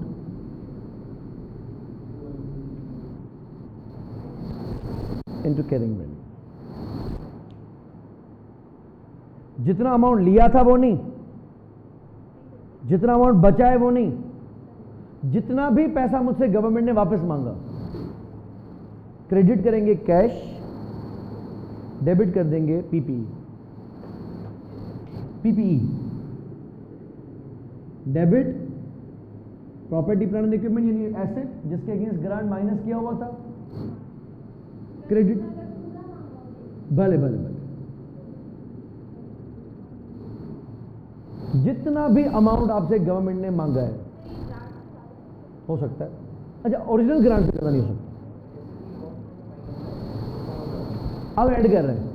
into carrying value. जितना अमाउंट लिया था वो नहीं, जितना अमाउंट बचा है वो नहीं, जितना भी पैसा मुझसे गवर्नमेंट ने वापस मांगा, क्रेडिट करेंगे कैश, डेबिट कर देंगे PPE. PPE debit property plant and equipment यानी एसेट जिसके अगेंस्ट ग्रांट माइनस किया हुआ था, क्रेडिट. भले भले भले जितना भी अमाउंट आपसे गवर्नमेंट ने मांगा है हो सकता है. अच्छा, ओरिजिनल ग्रांट से ज्यादा नहीं हो सकता. अब ऐड कर रहे हैं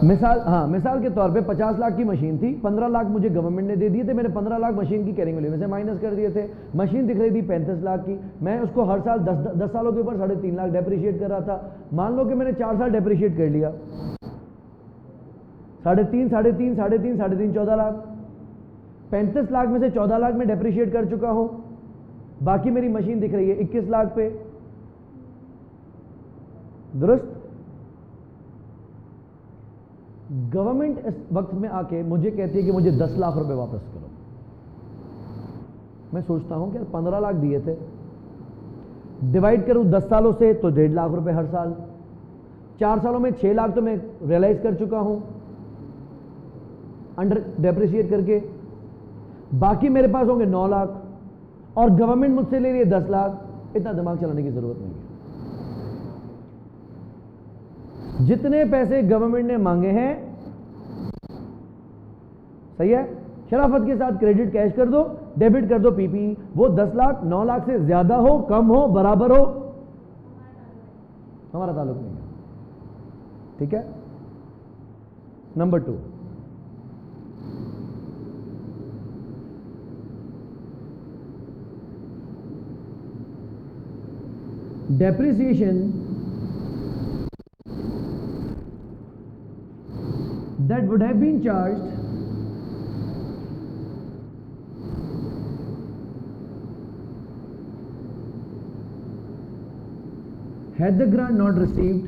मिसाल के तौर पे 50 लाख की मशीन थी, 15 लाख मुझे गवर्नमेंट ने दे दिए थे, मैंने 15 लाख मशीन की कैरिंग वैल्यू में से माइनस कर दिए थे. मशीन दिख रही थी 35 लाख की, मैं उसको हर साल 10 सालों के ऊपर 3.5 लाख डेप्रिशिएट कर रहा था. मान लो कि मैंने 4 साल डेप्रिशिएट कर लिया, 3.5 14 लाख. 35 लाख में से 14 लाख में डेप्रिशिएट कर चुका हूं, बाकी मेरी मशीन दिख रही है 21 लाख पे. दुरुस्त. गवर्नमेंट इस वक्त में आके मुझे कहती है कि मुझे 10 लाख रुपए वापस करो. मैं सोचता हूं कि 15 लाख दिए थे, डिवाइड करूं 10 सालों से तो 1.5 लाख रुपए हर साल. 4 सालों में 6 लाख तो मैं रियलाइज कर चुका हूं अंडर डेप्रिशिएट करके. बाकी मेरे पास होंगे 9 लाख और गवर्नमेंट मुझसे ले रही है 10 लाख. इतना दिमाग चलाने की जरूरत नहीं है. जितने पैसे गवर्नमेंट ने मांगे हैं सही है, शराफत के साथ क्रेडिट कैश कर दो, डेबिट कर दो पीपीई. वो 10 लाख 9 लाख से ज्यादा हो, कम हो, बराबर हो, हमारा ताल्लुक नहीं है. ठीक है. Number 2, depreciation that would have been charged had the grant not received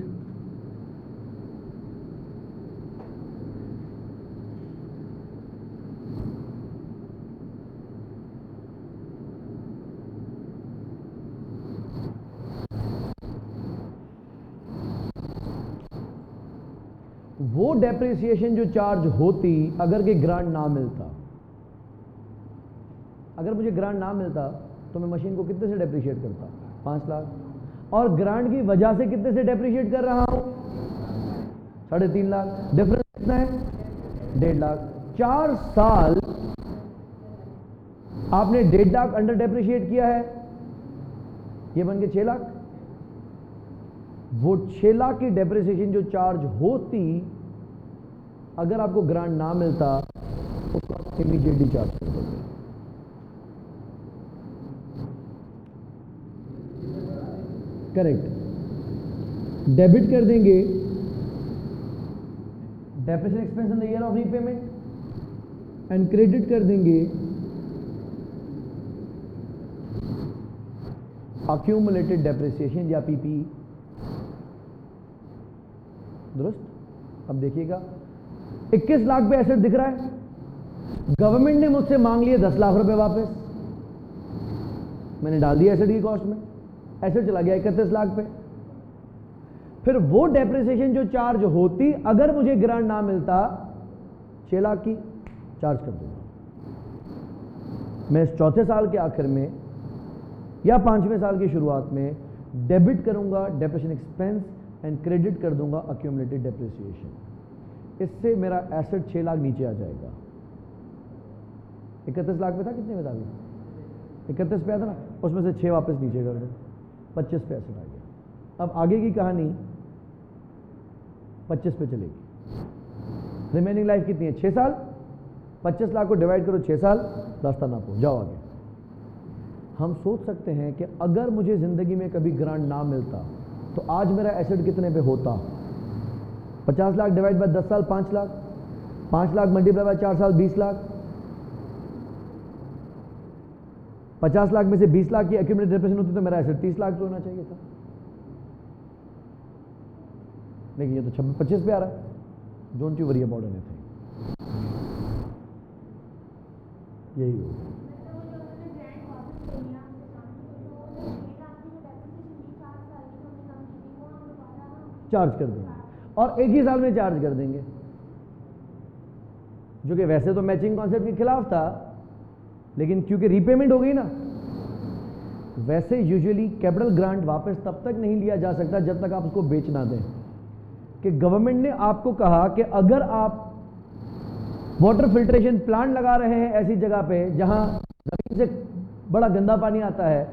वो डेप्रिसिएशन जो चार्ज होती अगर कि ग्रांट ना मिलता. अगर मुझे ग्रांट ना मिलता तो मैं मशीन को कितने से डेप्रिशिएट करता? 5 लाख. और ग्रांट की वजह से कितने से डेप्रिशिएट कर रहा हूं? 3.5 लाख. डिफरेंस कितना है? 1.5 लाख. 4 साल आपने 1.5 लाख अंडर डेप्रिशिएट किया है, ये बन के 6 लाख. वो 6 लाख की डेप्रिसिएशन जो चार्ज होती अगर आपको ग्रांट ना मिलता उसको आप इमीडिएटली चार्ज कर दोगे. करेक्ट. डेबिट कर देंगे depreciation expense in the year of repayment and credit कर देंगे अक्यूमुलेटेड डेप्रिसिएशन या पीपीई. दुरुस्त. अब देखिएगा 21 लाख पे एसेट दिख रहा है, गवर्नमेंट ने मुझसे मांग लिए 10 लाख रुपए वापस, मैंने डाल दिया एसेट की कॉस्ट में, एसेट चला गया 31 लाख पे। फिर वो डेप्रिसिएशन जो चार्ज होती अगर मुझे ग्रांट ना मिलता 6 लाख की चार्ज कर दूंगा। मैं इस चौथे साल के आखिर में या 5वें साल की शुरुआत में डेबिट करूंगा डेप्रिसिएशन एक्सपेंस एंड क्रेडिट कर दूंगा अक्यूमुलेटेड डेप्रिसिएशन। इससे मेरा एसेट 6 लाख नीचे आ जाएगा। 31 लाख पे था, कितने में था अभी? 31 पे आया था ना, उसमें से 6 वापस नीचे कर दो, 25 पे एसेट आ गया। अब आगे की कहानी 25 पे चलेगी। रिमेनिंग लाइफ कितनी है? 6 साल। 25 लाख को डिवाइड करो 6 साल, रास्ता नापो, जाओ आगे। हम सोच सकते हैं कि अगर मुझे जिंदगी में कभी ग्रांट ना मिलता तो आज मेरा एसेट कितने पे होता? 50 लाख डिवाइड बाय 10 साल 5 लाख, 5 लाख मल्टीप्लाई बाय 4 साल 20 लाख, 50 लाख में से 20 लाख की एक्यूमुलेटेड डेप्रिसिएशन होती तो मेरा एसेट 30 लाख पे होना चाहिए था। लेकिन ये तो 25 पे आ रहा है। Don't you worry about anything, यही हो चार्ज कर देंगे और एक ही साल में चार्ज कर देंगे, जो कि वैसे तो मैचिंग कॉन्सेप्ट के खिलाफ था, लेकिन क्योंकि रीपेमेंट हो गई ना। वैसे यूजुअली कैपिटल ग्रांट वापस तब तक नहीं लिया जा सकता जब तक आप उसको बेच ना दें। कि गवर्नमेंट ने आपको कहा कि अगर आप वाटर फिल्ट्रेशन प्लांट लगा रहे हैं ऐसी जगह पे जहां जमीन से बड़ा गंदा पानी आता है,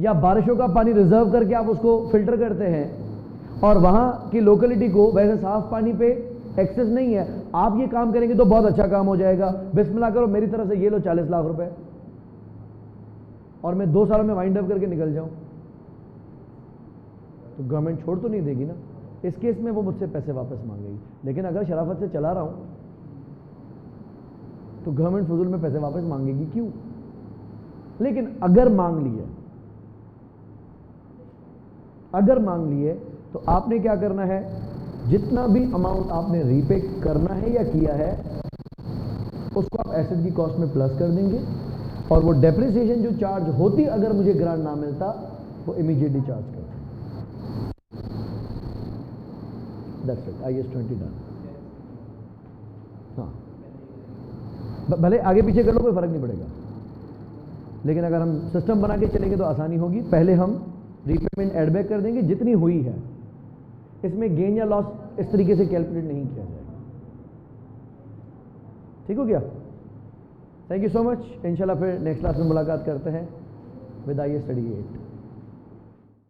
या बारिशों का पानी रिजर्व करके आप उसको फिल्टर करते हैं, और वहां की लोकेलिटी को वैसे साफ पानी पे एक्सेस नहीं है, आप ये काम करेंगे तो बहुत अच्छा काम हो जाएगा, बिस्मिल्लाह करो, मेरी तरफ से ये लो 40 लाख रुपए, और मैं 2 सालों में वाइंड अप करके निकल जाऊं, तो गवर्नमेंट छोड़ तो नहीं देगी ना। इस केस में वो मुझसे पैसे वापस मांगेगी। लेकिन अगर शराफत से चला रहा हूं तो गवर्नमेंट फजूल में पैसे वापस मांगेगी क्यों? लेकिन अगर मांग लिए तो आपने क्या करना है, जितना भी अमाउंट आपने रीपे करना है या किया है उसको आप एसेट की कॉस्ट में प्लस कर देंगे, और वो डेप्रिसिएशन जो चार्ज होती अगर मुझे ग्रांट ना मिलता वो इमीडिएटली चार्ज कर देंगे। That's it, IAS 20 done. हाँ, भले आगे पीछे कर लो, कोई फर्क नहीं पड़ेगा, लेकिन अगर हम सिस्टम बना के चलेंगे तो आसानी होगी। पहले हम रीपेमेंट एड बैक कर देंगे जितनी हुई है, इसमें गेन या लॉस इस तरीके से कैलकुलेट नहीं किया जाएगा। ठीक हो गया? Thank you so much. इंशाल्लाह फिर नेक्स्ट क्लास में मुलाकात करते हैं विद IAS 38।